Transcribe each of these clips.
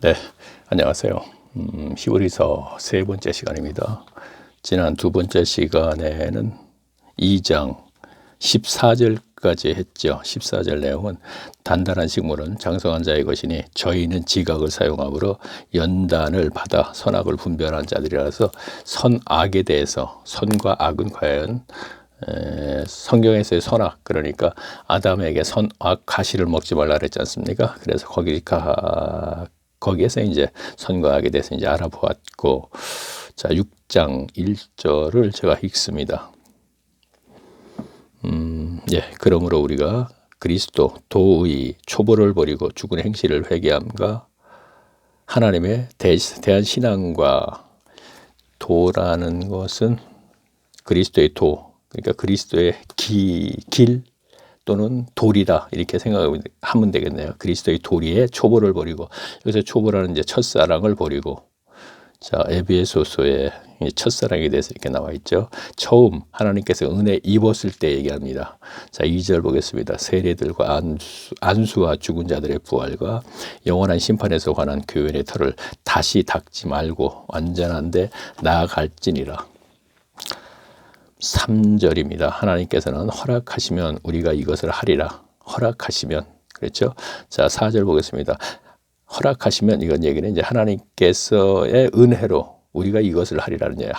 네, 안녕하세요. 히브리서 세 번째 시간입니다. 지난 두 번째 시간에는 2장 14절까지 했죠. 14절 내용은 단단한 식물은 장성한 자의 것이니 저희는 지각을 사용함으로 연단을 받아 선악을 분별한 자들이라서 선악에 대해서, 선과 악은 과연 성경에서의 선악, 그러니까 아담에게 선악 가시를 먹지 말라 그랬지 않습니까? 그래서 거기에서 이제 선과 악에 대해서 이제 알아보았고, 자, 6장 1절을 제가 읽습니다. 그러므로 우리가 그리스도 도의 초보를 버리고 죽은 행실을 회개함과 하나님의 대한 신앙과, 도라는 것은 그리스도의 도, 그러니까 그리스도의 길 또는 도리다, 이렇게 생각하면 되겠네요. 그리스도의 도리에 초보를 버리고, 여기서 초보라는 이제 첫사랑을 버리고, 자, 에베소서의 첫사랑에 대해서 이렇게 나와 있죠. 처음 하나님께서 은혜 입었을 때 얘기합니다. 자, 2절 보겠습니다. 세례들과 안수와 죽은 자들의 부활과 영원한 심판에서 관한 교회의 터를 다시 닦지 말고 완전한데 나아갈지니라. 3절입니다. 하나님께서는 허락하시면 우리가 이것을 하리라. 허락하시면, 그렇죠? 자, 4절 보겠습니다. 허락하시면, 이건 얘기는 이제 하나님께서의 은혜로 우리가 이것을 하리라는 얘기예요.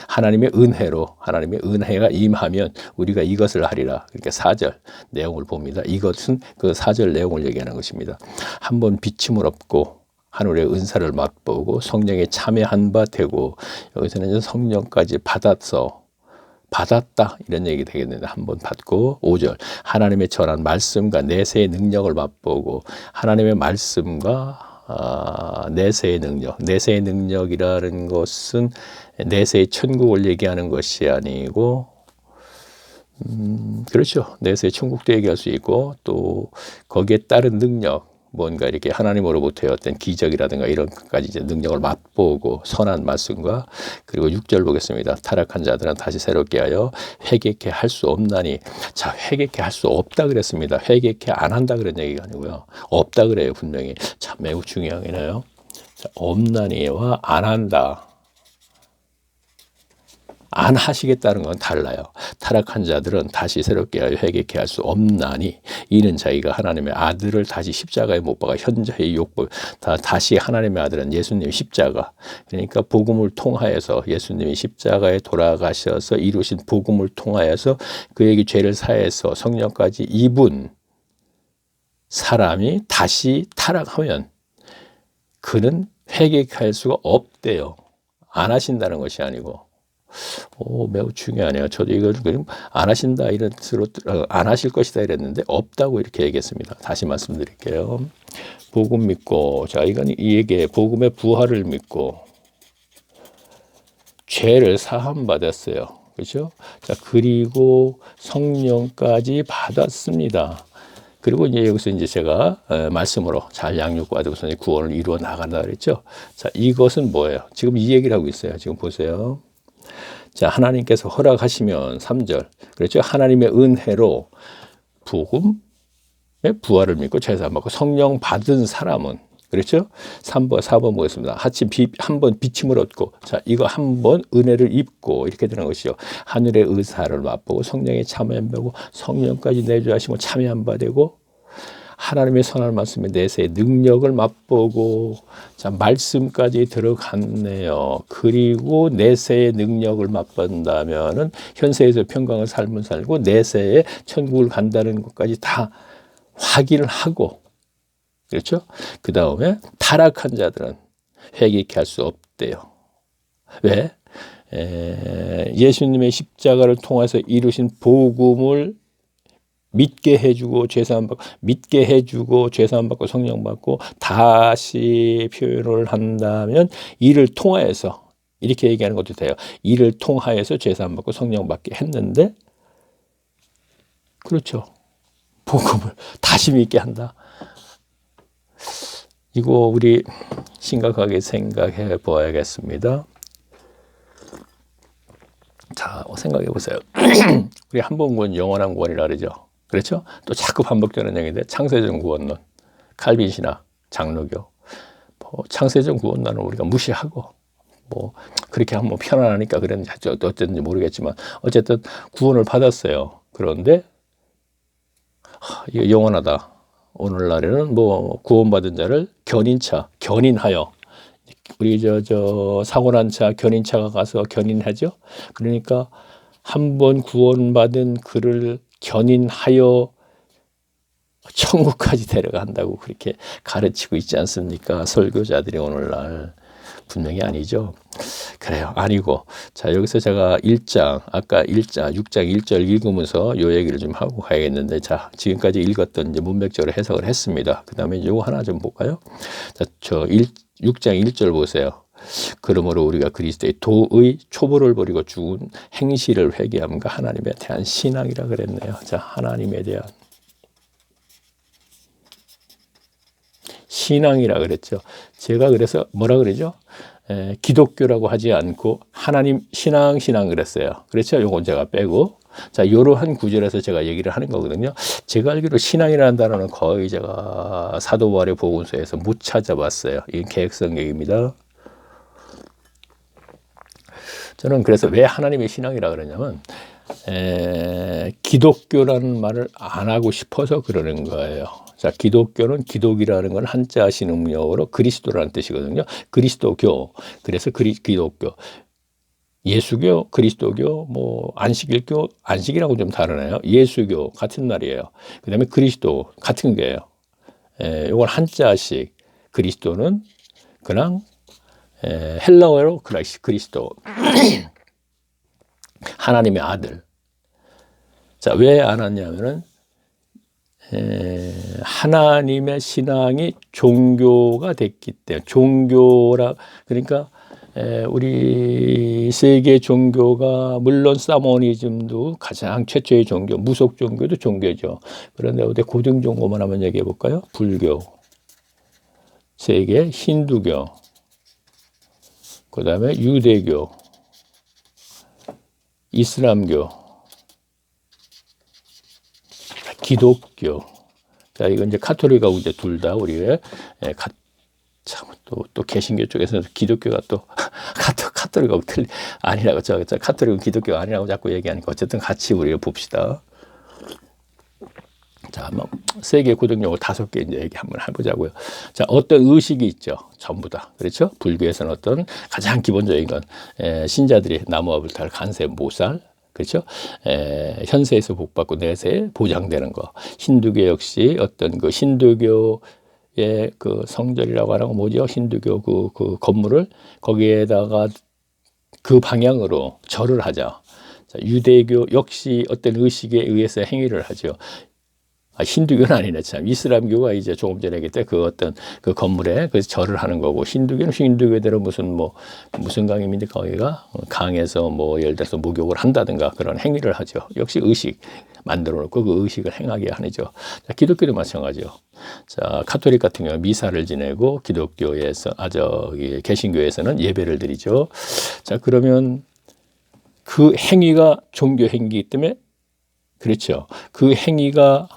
하나님의 은혜로, 하나님의 은혜가 임하면 우리가 이것을 하리라. 그러니까 4절 내용을 봅니다. 이것은 그 4절 내용을 얘기하는 것입니다. 한번 비침을 얻고 하늘의 은사를 맛보고 성령에 참여한 바 되고, 여기서는 성령까지 받았다, 이런 얘기 되겠는데, 한번 받고. 5절 하나님의 전한 말씀과 내세의 능력을 맛보고, 하나님의 말씀과 내세의 능력, 내세의 능력이라는 것은 내세의 천국을 얘기하는 것이 아니고, 그렇죠, 내세의 천국도 얘기할 수 있고, 또 거기에 따른 능력, 뭔가 이렇게 하나님으로부터의 어떤 기적이라든가 이런 것까지 이제 능력을 맛보고, 선한 말씀과, 그리고 6절 보겠습니다. 타락한 자들은 다시 새롭게 하여 회개케 할 수 없나니. 자, 회개케 할 수 없다 그랬습니다. 회개케 안 한다 그런 얘기가 아니고요. 없다 그래요, 분명히. 참 매우 중요하네요. 자, 없나니와 안 한다, 안 하시겠다는 건 달라요. 타락한 자들은 다시 새롭게 하여 회개케 할 수 없나니, 이는 자기가 하나님의 아들을 다시 십자가에 못 박아 현재의 욕벌, 다시 하나님의 아들은 예수님의 십자가, 그러니까 복음을 통하여서 예수님이 십자가에 돌아가셔서 이루신 복음을 통하여서 그에게 죄를 사해서 성령까지 입은 사람이 다시 타락하면 그는 회개케 할 수가 없대요. 안 하신다는 것이 아니고. 매우 중요하네요. 저도 이걸 안 하신다, 이런 뜻으로 안 하실 것이다 이랬는데 없다고 이렇게 얘기했습니다. 다시 말씀드릴게요. 복음 믿고, 자, 이건 이 얘기에 복음의 부활을 믿고 죄를 사함 받았어요. 그렇죠? 자, 그리고 성령까지 받았습니다. 그리고 이제 여기서 이제 제가 말씀으로 잘 양육받고서 구원을 이루어 나간다 그랬죠. 자, 이것은 뭐예요? 지금 이 얘기를 하고 있어요. 지금 보세요. 자, 하나님께서 허락하시면, 3절, 그렇죠? 하나님의 은혜로 복음의 부활을 믿고 제사 받고 성령 받은 사람은, 그렇죠? 3번, 4번 보겠습니다. 한번 비침을 얻고, 자, 이거 한번 은혜를 입고, 이렇게 되는 것이요. 하늘의 의사를 맛보고 성령에 참여한 바고 성령까지 내주하시고 참여한 바 되고, 하나님의 선한 말씀에 내세의 능력을 맛보고, 자, 말씀까지 들어갔네요. 그리고 내세의 능력을 맛본다면은 현세에서 평강을 삶을 살고 내세에 천국을 간다는 것까지 다 확인을 하고, 그렇죠? 그 다음에 타락한 자들은 회개케 할 수 없대요. 왜? 예수님의 십자가를 통해서 이루신 복음을 믿게 해주고 죄사함 받고 성령 받고, 다시 표현을 한다면 이를 통하여서, 이렇게 얘기하는 것도 돼요. 이를 통하여서 죄사함 받고 성령 받게 했는데, 그렇죠, 복음을 다시 믿게 한다. 이거 우리 심각하게 생각해 보아야겠습니다. 자, 생각해 보세요. 우리 한 번 구원 영원한 구원이라 그러죠. 그렇죠? 또 자꾸 반복되는 얘기인데, 창세전 구원론, 칼빈 신학, 장로교, 창세전 구원론을 우리가 무시하고 뭐 그렇게 하면 편안하니까 그랬는지 어쨌든지 모르겠지만 어쨌든 구원을 받았어요. 그런데 이거 영원하다. 오늘날에는 뭐 구원받은 자를 견인하여 우리 저 사고 난 차 견인차가 가서 견인하죠. 그러니까 한번 구원받은 그를 견인하여 천국까지 데려간다고 그렇게 가르치고 있지 않습니까? 설교자들이 오늘날. 분명히 아니죠. 그래요. 아니고. 자, 여기서 제가 아까 6장 1절 읽으면서 요 얘기를 좀 하고 가야겠는데, 자, 지금까지 읽었던 이제 문맥적으로 해석을 했습니다. 그 다음에 요거 하나 좀 볼까요? 자, 6장 1절 보세요. 그러므로 우리가 그리스도의 도의 초보를 버리고 죽은 행실을 회개함과 하나님에 대한 신앙이라 그랬네요. 자, 하나님에 대한 신앙이라 그랬죠. 제가 그래서 뭐라 그러죠? 기독교라고 하지 않고 하나님 신앙 그랬어요. 그렇죠? 요건 제가 빼고. 자, 이러한 구절에서 제가 얘기를 하는 거거든요. 제가 알기로 신앙이라는 단어는 거의 제가 사도 바울의 복음서에서 못 찾아봤어요. 이건 계획성경입니다. 저는 그래서 왜 하나님의 신앙이라 그러냐면 기독교라는 말을 안 하고 싶어서 그러는 거예요. 자, 기독교는 기독이라는 건 한자 신음역으로 그리스도라는 뜻이거든요. 그리스도교. 그래서 기독교. 예수교, 그리스도교, 뭐 안식일교, 안식이라고 좀 다르네요. 예수교 같은 말이에요. 그다음에 그리스도 같은 거예요. 이건 한자식. 그리스도는 그냥 헬라어로 그리스도. 하나님의 아들. 자, 왜 안 왔냐면은 하나님의 신앙이 종교가 됐기 때문에 그러니까 우리 세계 종교가 물론 사모니즘도 가장 최초의 종교, 무속 종교도 종교죠. 그런데 어디 고등 종교만 한번 얘기해 볼까요? 불교, 세계 힌두교, 그다음에 유대교, 이슬람교, 기독교. 자, 이건 이제 카톨릭하고 이제 둘 다 우리의 또 개신교 쪽에서 기독교가 또 카톨릭하고 아니라고 카톨릭은 기독교가 아니라고 자꾸 얘기하니까 어쨌든 같이 우리가 봅시다. 자, 뭐 세계 고등용어 5개 이제 얘기 한번 해보자고요. 자, 어떤 의식이 있죠. 전부 다 그렇죠. 불교에서는 어떤 가장 기본적인 건 신자들이 나무아불 탈 간세 모살. 그렇죠? 현세에서 복받고 내세에 보장되는 거. 힌두교 역시 어떤 그 힌두교의 그 성전이라고 하는 거 뭐죠? 힌두교 그 건물을 거기에다가 그 방향으로 절을 하죠. 자, 유대교 역시 어떤 의식에 의해서 행위를 하죠. 힌두교는 아니네, 참. 이슬람교가 이제 조금 전에 얘기했대. 그 어떤 그 건물에 그 절을 하는 거고, 힌두교는 힌두교대로 무슨 강입니까? 거기가 강에서 뭐 예를 들어서 목욕을 한다든가 그런 행위를 하죠. 역시 의식 만들어 놓고 그 의식을 행하게 하죠. 자, 기독교도 마찬가지요. 자, 카톨릭 같은 경우 미사를 지내고 기독교에서, 개신교에서는 예배를 드리죠. 자, 그러면 그 행위가 종교 행위이기 때문에 그렇죠. 그 행위가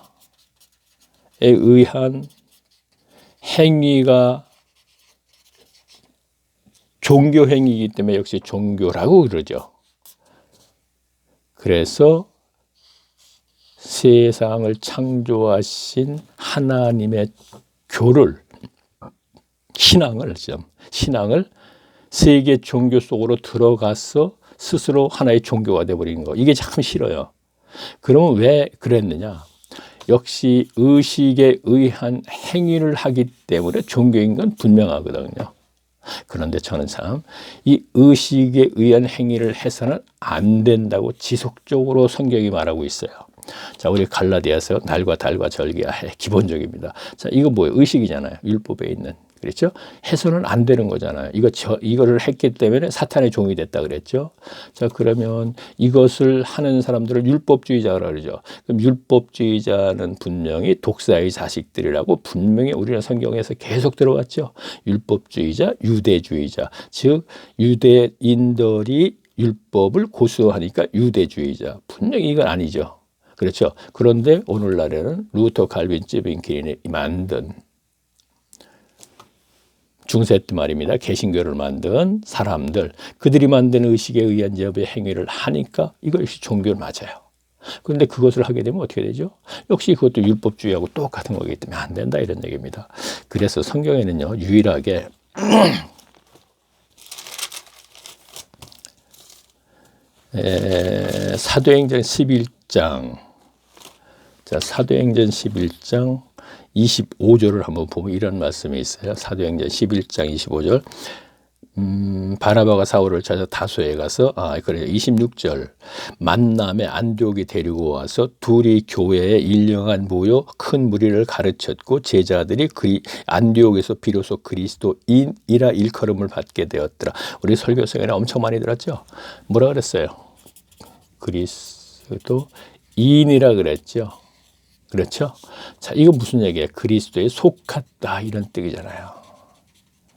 에 의한 행위가 종교 행위이기 때문에 역시 종교라고 그러죠. 그래서 세상을 창조하신 하나님의 신앙을 세계 종교 속으로 들어가서 스스로 하나의 종교가 되어버리는 거. 이게 참 싫어요. 그러면 왜 그랬느냐? 역시 의식에 의한 행위를 하기 때문에 종교인 건 분명하거든요. 그런데 저는 참 이 의식에 의한 행위를 해서는 안 된다고 지속적으로 성경이 말하고 있어요. 자, 우리 갈라디아서 날과 달과 절기가 기본적입니다. 자, 이거 뭐예요? 의식이잖아요. 율법에 있는. 그렇죠? 해서는 안 되는 거잖아요. 이거를 했기 때문에 사탄의 종이 됐다 그랬죠. 자, 그러면 이것을 하는 사람들을 율법주의자라고 그러죠. 그럼 율법주의자는 분명히 독사의 자식들이라고 분명히 우리는 성경에서 계속 들어왔죠. 율법주의자, 유대주의자. 즉, 유대인들이 율법을 고수하니까 유대주의자. 분명히 이건 아니죠. 그렇죠. 그런데 오늘날에는 루터, 칼빈, 쯔빙키린이 만든 중세 때 말입니다. 개신교를 만든 사람들, 그들이 만든 의식에 의한 제업의 행위를 하니까 이것이 종교는 맞아요. 그런데 그것을 하게 되면 어떻게 되죠? 역시 그것도 율법주의하고 똑같은 거기 때문에 안 된다 이런 얘기입니다. 그래서 성경에는요, 유일하게 사도행전 11장, 자, 사도행전 11장 25절을 한번 보면 이런 말씀이 있어요. 사도행전 11장 25절. 바나바가 사울을 찾아 다소에 가서, 그래요. 26절. 만남에 안디옥이 데리고 와서 둘이 교회에 일령한 모여 큰 무리를 가르쳤고 제자들이 안디옥에서 비로소 그리스도인이라 일컬음을 받게 되었더라. 우리 설교성에는 엄청 많이 들었죠. 뭐라 그랬어요? 그리스도인이라 그랬죠. 그렇죠? 자, 이거 무슨 얘기예요? 그리스도에 속했다 이런 뜻이잖아요.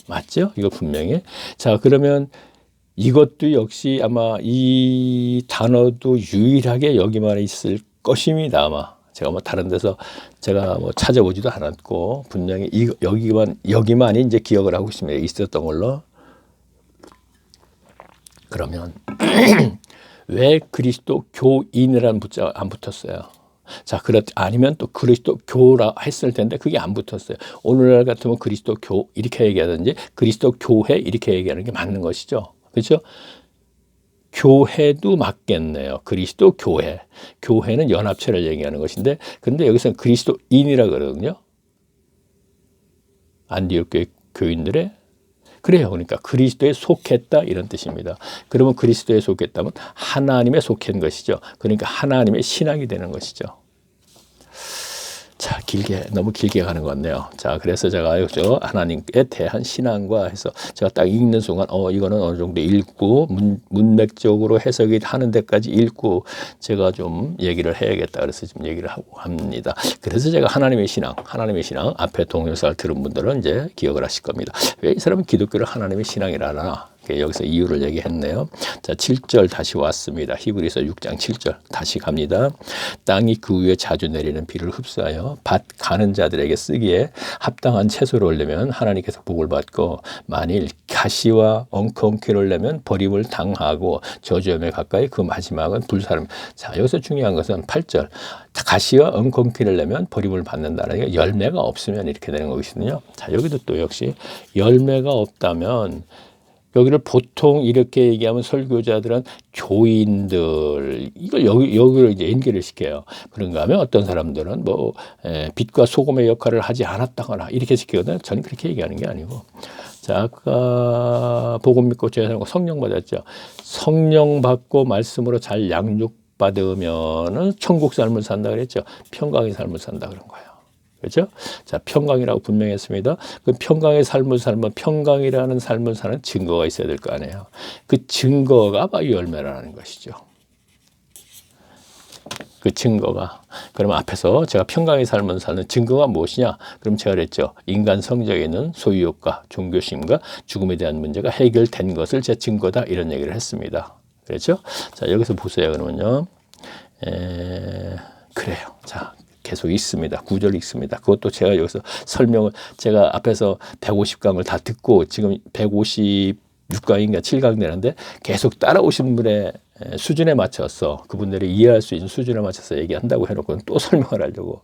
맞죠? 이거 분명히. 자, 그러면 이것도 역시 아마 이 단어도 유일하게 여기만 있을 것입니다. 아마 제가 뭐 다른 데서 제가 뭐 찾아보지도 않았고 분명히 여기만이 이제 기억을 하고 있습니다. 있었던 걸로. 그러면 왜 그리스도 교인이라는 붙자가 안 붙었어요? 자, 아니면 또 그리스도 교라 했을 텐데 그게 안 붙었어요. 오늘날 같으면 그리스도 교 이렇게 얘기하든지 그리스도 교회 이렇게 얘기하는 게 맞는 것이죠. 그렇죠? 교회도 맞겠네요. 그리스도 교회. 교회는 연합체를 얘기하는 것인데 근데 여기서는 그리스도인이라 그러거든요. 안디옥 교인들의 그래요. 그러니까 그리스도에 속했다 이런 뜻입니다. 그러면 그리스도에 속했다면 하나님에 속한 것이죠. 그러니까 하나님의 신앙이 되는 것이죠. 자, 너무 길게 가는 것 같네요. 자, 그래서 제가 하나님에 대한 신앙과 해서 제가 딱 읽는 순간, 이거는 어느 정도 읽고, 문맥적으로 해석이 하는 데까지 읽고, 제가 좀 얘기를 해야겠다. 그래서 지금 얘기를 하고 합니다. 그래서 제가 하나님의 신앙, 앞에 동영상을 들은 분들은 이제 기억을 하실 겁니다. 왜 이 사람은 기독교를 하나님의 신앙이라 하나? 여기서 이유를 얘기했네요. 자, 7절 다시 왔습니다. 히브리서 6장 7절 다시 갑니다. 땅이 그 위에 자주 내리는 비를 흡수하여 밭 가는 자들에게 쓰기에 합당한 채소를 올리면 하나님께서 복을 받고 만일 가시와 엉겅퀴를 내면 버림을 당하고 저주함에 가까이 그 마지막은 불사름. 자, 여기서 중요한 것은 8절 가시와 엉겅퀴를 내면 버림을 받는다는 게 열매가 없으면 이렇게 되는 거거든요. 자, 여기도 또 역시 열매가 없다면 여기를 보통 이렇게 얘기하면 설교자들은 교인들 이걸 여기로 이제 연결을 시켜요. 그런가 하면 어떤 사람들은 빛과 소금의 역할을 하지 않았다거나 이렇게 시키거든요. 저는 그렇게 얘기하는 게 아니고. 자, 아까 복음 믿고 죄사하고 성령 받았죠. 성령 받고 말씀으로 잘 양육받으면은 천국 삶을 산다 그랬죠. 평강의 삶을 산다 그런 거예요. 그렇죠? 자, 평강이라고 분명히 했습니다. 그 평강의 삶을 살면 평강이라는 삶을 사는 증거가 있어야 될 거 아니에요. 그 증거가 바로 열매라는 것이죠. 그 증거가. 그럼 앞에서 제가 평강의 삶을 사는 증거가 무엇이냐? 그럼 제가 그랬죠. 인간 성적에 있는 소유욕과 종교심과 죽음에 대한 문제가 해결된 것을 제 증거다. 이런 얘기를 했습니다. 그렇죠? 자, 여기서 보세요. 그러면요. 그래요. 자. 계속 있습니다. 9절 있습니다. 그것도 제가 여기서 설명을 제가 앞에서 150강을 다 듣고 지금 156강인가 7강 되는데 계속 따라오신 분의 수준에 맞춰서 그분들이 이해할 수 있는 수준에 맞춰서 얘기한다고 해놓고 또 설명을 하려고.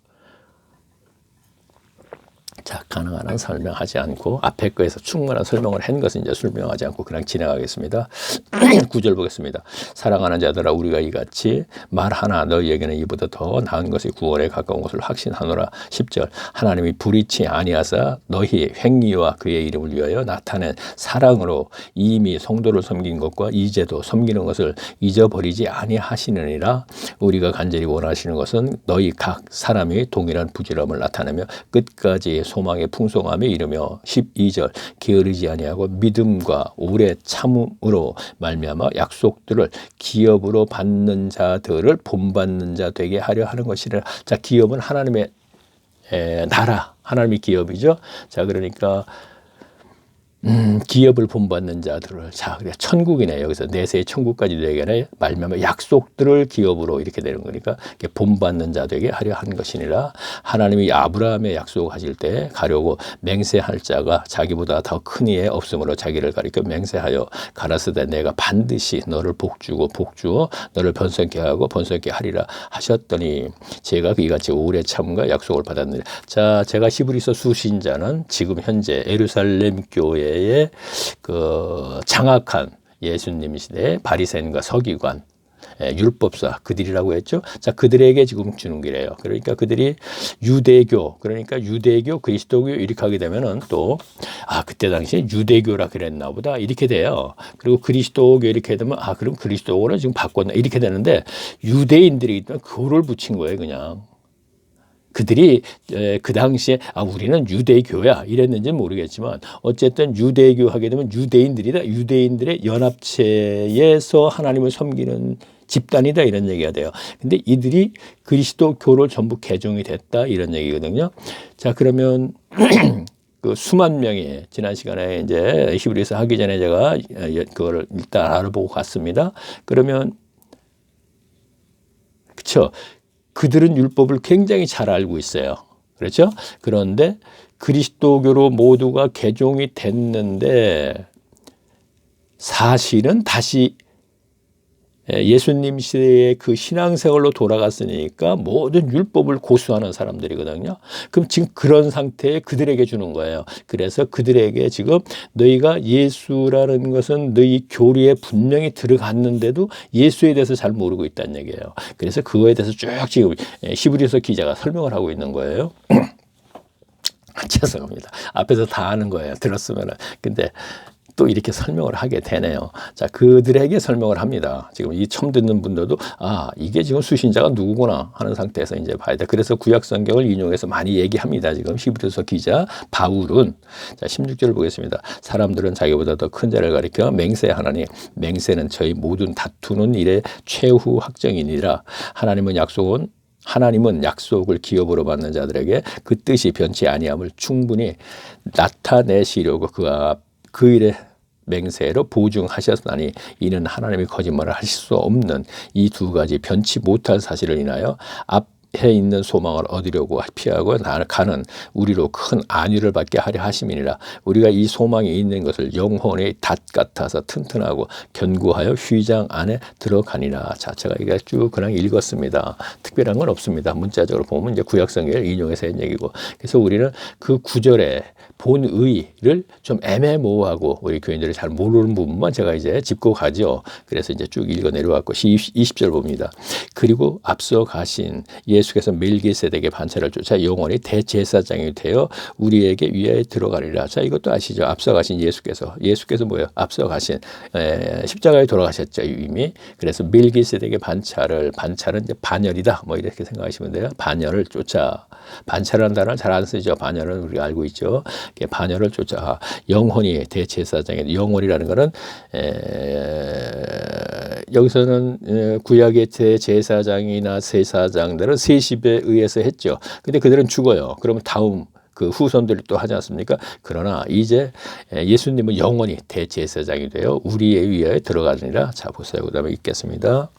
자, 가능한 한 설명하지 않고 앞에 거에서 충분한 설명을 한 것은 이제 설명하지 않고 그냥 지나가겠습니다. 9절 보겠습니다. 사랑하는 자들아 우리가 이같이 말하나 너희에게는 이보다 더 나은 것이 구원에 가까운 것을 확신하노라. 10절 하나님이 불의치 아니하사 너희 행위와 그의 이름을 위하여 나타낸 사랑으로 이미 성도를 섬긴 것과 이제도 섬기는 것을 잊어버리지 아니하시느니라. 우리가 간절히 원하시는 것은 너희 각 사람이 동일한 부지런함을 나타내며 끝까지 소망의 풍성함에 이르며 12절 게으르지 아니하고 믿음과 오래 참음으로 말미암아 약속들을 기업으로 받는 자들을 본받는 자 되게 하려 하는 것이라. 자, 기업은 하나님의 나라, 하나님의 기업이죠. 자, 그러니까 기업을 본받는 자들을 자 그래 천국이네 여기서 내세의 천국까지 되게 말미암아 약속들을 기업으로 이렇게 되는 거니까 본받는 자들에게 하려 한 것이니라. 하나님이 아브라함의 약속하실 때 가려고 맹세할 자가 자기보다 더 큰 이에 없으므로 자기를 가리켜 맹세하여 가라사대 내가 반드시 너를 복주고 복주어 너를 번성케 하고 번성케 하리라 하셨더니 제가 이같이 오래 참과 약속을 받았느니라. 자 제가 히브리서 수신자는 지금 현재 예루살렘 교회의 그 장악한 예수님 시대의 바리새인과 서기관 율법사 그들이라고 했죠. 자 그들에게 지금 주는 길이에요. 그러니까 그들이 유대교 그러니까 유대교 그리스도교 이렇게 하게 되면은 또 그때 당시에 유대교라 그랬나 보다 이렇게 돼요. 그리고 그리스도교 이렇게 되면 그럼 그리스도교를 지금 바꿨나 이렇게 되는데 유대인들이 그거를 붙인 거예요 그냥. 그들이 그 당시에 우리는 유대교야 이랬는지는 모르겠지만 어쨌든 유대교 하게 되면 유대인들이다. 유대인들의 연합체에서 하나님을 섬기는 집단이다 이런 얘기가 돼요. 근데 이들이 그리스도교를 전부 개종이 됐다 이런 얘기거든요. 자 그러면 그 수만 명이 지난 시간에 이제 히브리서 하기 전에 제가 그거를 일단 알아보고 갔습니다. 그러면 그렇죠. 그들은 율법을 굉장히 잘 알고 있어요. 그렇죠? 그런데 그리스도교로 모두가 개종이 됐는데 사실은 다시 예수님 시대의 그 신앙생활로 돌아갔으니까 모든 율법을 고수하는 사람들이거든요. 그럼 지금 그런 상태에 그들에게 주는 거예요. 그래서 그들에게 지금 너희가 예수라는 것은 너희 교리에 분명히 들어갔는데도 예수에 대해서 잘 모르고 있다는 얘기예요. 그래서 그거에 대해서 쭉 지금 히브리서 기자가 설명을 하고 있는 거예요. 죄송합니다. 앞에서 다 아는 거예요. 들었으면은. 근데 또 이렇게 설명을 하게 되네요. 자, 그들에게 설명을 합니다. 지금 이 처음 듣는 분들도 이게 지금 수신자가 누구구나 하는 상태에서 이제 봐야 돼. 그래서 구약 성경을 인용해서 많이 얘기합니다. 지금 히브리서 기자 바울은 자, 16절을 보겠습니다. 사람들은 자기보다 더 큰 자를 가리켜 맹세하나니 맹세는 저희 모든 다투는 일의 최후 확정이니라. 하나님은 약속을 기업으로 받는 자들에게 그 뜻이 변치 아니함을 충분히 나타내시려고 그 일에 맹세로 보증하셨나니 이는 하나님이 거짓말을 하실 수 없는 이 두 가지 변치 못할 사실을 인하여 앞에 있는 소망을 얻으려고 피하고 가는 우리로 큰 안위를 받게 하려 하심이니라. 우리가 이 소망이 있는 것을 영혼의 닷 같아서 튼튼하고 견고하여 휘장 안에 들어가니라. 자, 제가 이게 쭉 그냥 읽었습니다. 특별한 건 없습니다. 문자적으로 보면 이제 구약성경을 인용해서 한 얘기고. 그래서 우리는 그 구절에 본의를 좀 애매모호하고 우리 교인들이 잘 모르는 부분만 제가 이제 짚고 가죠. 그래서 이제 쭉 읽어 내려왔고 20절 봅니다. 그리고 앞서 가신 예수께서 멜기세덱의 반차를 쫓아 영원히 대제사장이 되어 우리에게 위하여 들어가리라. 자, 이것도 아시죠? 앞서 가신 예수께서 뭐예요? 앞서 가신 십자가에 돌아가셨죠 이미. 그래서 멜기세덱의 반차는 이제 반열이다. 뭐 이렇게 생각하시면 돼요. 반열을 쫓아. 반차라는 단어를 잘 안 쓰죠. 반열은 우리가 알고 있죠. 반열을 쫓아 영혼이 대제사장이 영혼이라는 것은 여기서는 구약의 대제사장이나 세사장들은 세십에 의해서 했죠. 근데 그들은 죽어요. 그러면 다음 그 후손들이 또 하지 않습니까? 그러나 이제 예수님은 영원히 대제사장이 되어 우리에 의하여 들어가느니라. 자 보세요. 그 다음에 읽겠습니다.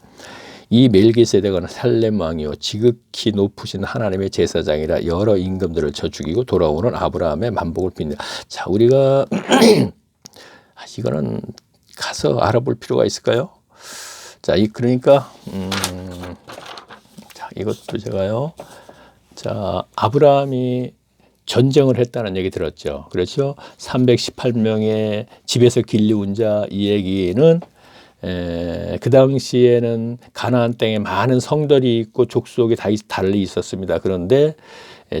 이 멜기세덱은 살렘 왕이요 지극히 높으신 하나님의 제사장이라 여러 임금들을 쳐 죽이고 돌아오는 아브라함의 만복을 빚는. 자 우리가 이거는 가서 알아볼 필요가 있을까요? 자 그러니까 자 이것도 제가요. 자 아브라함이 전쟁을 했다는 얘기 들었죠. 그렇죠? 318명의 집에서 길리운 자 이 얘기는 그 당시에는 가나안 땅에 많은 성들이 있고 족속이 다 달리 있었습니다. 그런데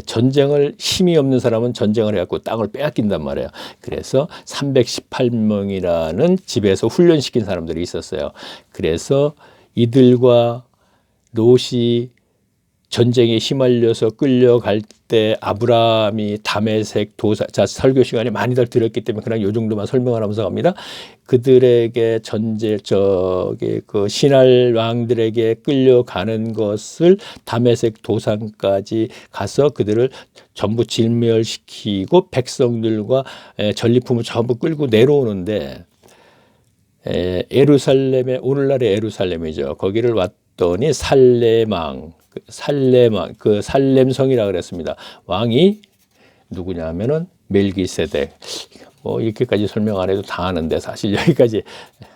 전쟁을 힘이 없는 사람은 전쟁을 해갖고 땅을 빼앗긴단 말이에요. 그래서 318명이라는 집에서 훈련시킨 사람들이 있었어요. 그래서 이들과 롯이 전쟁에 휘말려서 끌려갈 때 아브라함이 다메섹 도사, 자, 설교 시간이 많이들 들었기 때문에 그냥 요 정도만 설명을 하면서 갑니다. 그들에게 그 신할 왕들에게 끌려가는 것을 다메섹 도상까지 가서 그들을 전부 진멸시키고 백성들과 전리품을 전부 끌고 내려오는데 예루살렘에, 오늘날의 예루살렘이죠. 거기를 왔더니 그 살렘성이라 그랬습니다. 왕이 누구냐 하면은 멜기세덱. 뭐 이렇게까지 설명 안 해도 다 아는데 사실 여기까지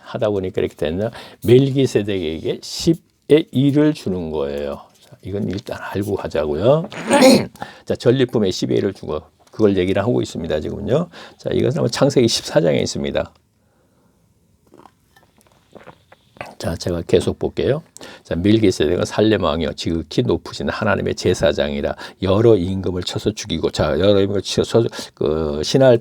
하다 보니까 이렇게 됐나? 멜기세덱에게 10의 1을 주는 거예요. 자, 이건 일단 알고 가자고요. 자, 전리품에 10의 1을 주고 그걸 얘기를 하고 있습니다. 지금요. 자, 이것은 창세기 14장에 있습니다. 자, 제가 계속 볼게요. 자, 멜기세덱은 살렘 왕이요, 지극히 높으신 하나님의 제사장이라 여러 임금을 쳐서 죽이고, 자, 여러 임금을 쳐서 그 신할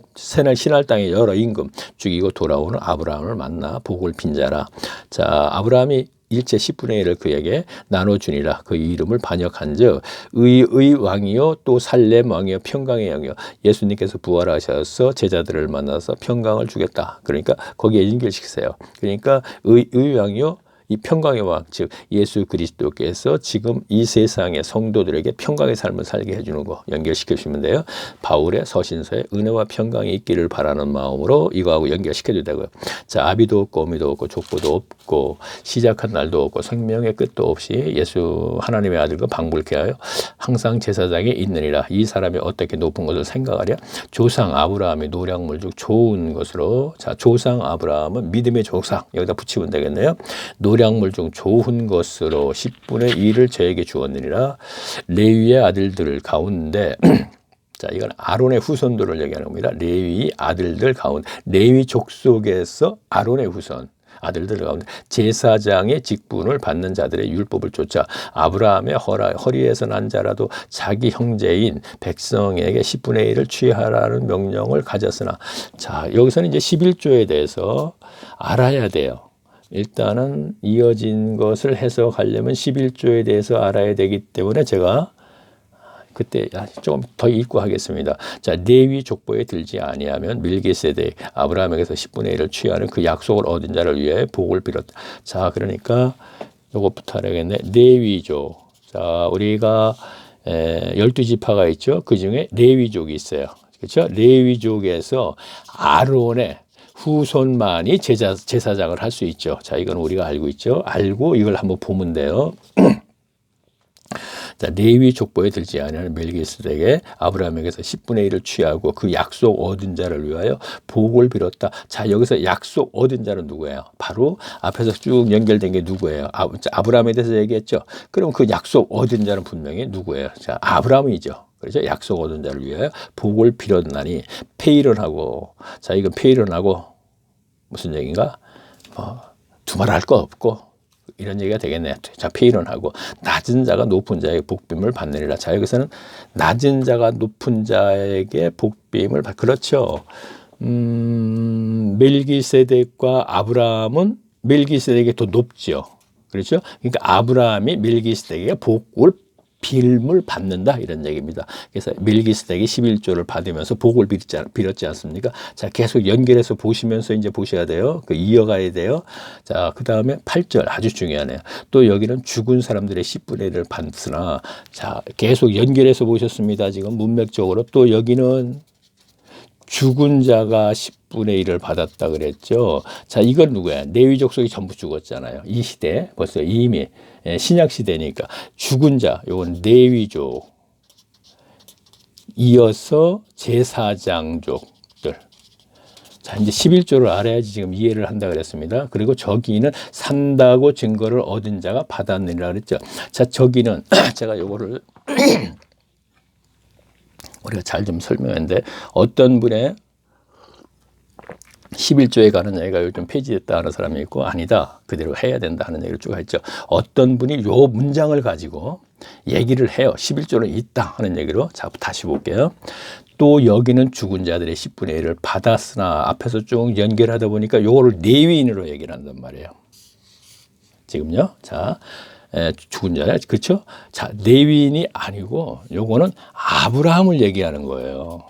땅의 여러 임금 죽이고 돌아오는 아브라함을 만나 복을 빈 자라. 자, 아브라함이 일제 10분의 1을 그에게 나눠주니라. 그 이름을 번역한즉 의의 왕이요 또 살렘 왕이요 평강의 왕이요. 예수님께서 부활하셔서 제자들을 만나서 평강을 주겠다. 그러니까 거기에 연결시키세요. 그러니까 의의 왕이요 이 평강의 왕, 즉 예수 그리스도께서 지금 이 세상의 성도들에게 평강의 삶을 살게 해주는 거 연결시켜 주시면 돼요. 바울의 서신서에 은혜와 평강이 있기를 바라는 마음으로 이거하고 연결시켜 주다고요. 자, 아비도 없고 어미도 없고 족보도 없고 시작한 날도 없고 생명의 끝도 없이 예수 하나님의 아들과 방불케 하여 항상 제사장에 있느니라. 이 사람이 어떻게 높은 것을 생각하랴? 조상 아브라함의 노량물 중 좋은 것으로, 자, 조상 아브라함은 믿음의 조상, 여기다 붙이면 되겠네요. 노량물 중 좋은 것으로 10분의 1을 저에게 주었느니라. 레위의 아들들 가운데 자, 이건 아론의 후손들을 얘기하는 겁니다. 레위 아들들 가운데, 레위 족속에서 아론의 후손 아들들 가운데 제사장의 직분을 받는 자들의 율법을 쫓아 아브라함의 허리에서 난 자라도 자기 형제인 백성에게 10분의 1을 취하라는 명령을 가졌으나, 자, 여기서는 이제 11조에 대해서 알아야 돼요. 일단은 이어진 것을 해석하려면 11조에 대해서 알아야 되기 때문에 제가 그때 조금 더 읽고 하겠습니다. 자, 레위 족보에 들지 아니하면 멜기세덱 아브라함에게서 10분의 1을 취하는 그 약속을 얻은 자를 위해 복을 빌었다. 자, 그러니까 요것부터 알아야겠네. 레위족. 자, 우리가 12지파가 있죠. 그 중에 레위족이 있어요. 그렇죠? 레위족에서 아론의 후손만이 제사장을 할 수 있죠. 자, 이건 우리가 알고 있죠. 알고 이걸 한번 보면 돼요. 자, 레위 족보에 들지 아니하는 멜기세덱에 아브라함에게서 10분의 1을 취하고 그 약속 얻은 자를 위하여 복을 빌었다. 자, 여기서 약속 얻은 자는 누구예요? 바로 앞에서 쭉 연결된 게 누구예요? 아브라함에 대해서 얘기했죠. 그럼 그 약속 얻은 자는 분명히 누구예요? 자, 아브라함이죠. 그렇죠? 약속 얻은 자를 위하여 복을 빌었나니 페이런하고, 자, 이건 페이런하고 무슨 얘기인가? 두말할 거 없고 이런 얘기가 되겠네요. 자, 페이런하고 낮은 자가 높은 자에게 복빔을 받느니라. 자, 여기서는 낮은 자가 높은 자에게 복빔을 그렇죠. 멜기세덱과 아브라함은 멜기세덱이 더 높죠. 그렇죠? 그러니까 아브라함이 멜기세덱에게 복을 빌을 받는다 이런 얘기입니다. 그래서 멜기세덱이 11조를 받으면서 복을 빌었지 않습니까? 자, 계속 연결해서 보시면서 이제 보셔야 돼요. 그 이어가야 돼요. 자, 그 다음에 8절 아주 중요하네요. 또 여기는 죽은 사람들의 10분의 1을 받으나, 자, 계속 연결해서 보셨습니다. 지금 문맥적으로 또 여기는 죽은 자가 10분의 1을 받았다 그랬죠. 자, 이건 누구야? 레위 족속이 전부 죽었잖아요. 이 시대 벌써 이미 신약 시대니까 죽은 자, 요건 레위족, 이어서 제사장족들. 자, 이제 11조를 알아야지 지금 이해를 한다 그랬습니다. 그리고 저기는 산다고 증거를 얻은 자가 받았느니라 그랬죠. 자, 저기는 제가 요거를 우리가 잘 좀 설명했는데, 어떤 분의 11조에 가는 얘기가 요즘 폐지됐다 하는 사람이 있고, 아니다, 그대로 해야 된다 하는 얘기를 쭉 했죠. 어떤 분이 요 문장을 가지고 얘기를 해요. 11조는 있다 하는 얘기로. 자, 다시 볼게요. 또 여기는 죽은 자들의 10분의 1을 받았으나, 앞에서 쭉 연결하다 보니까 요거를 레위인으로 얘기를 한단 말이에요. 지금요. 자, 죽은 자야. 그렇죠? 자, 레위인이 아니고 요거는 아브라함을 얘기하는 거예요.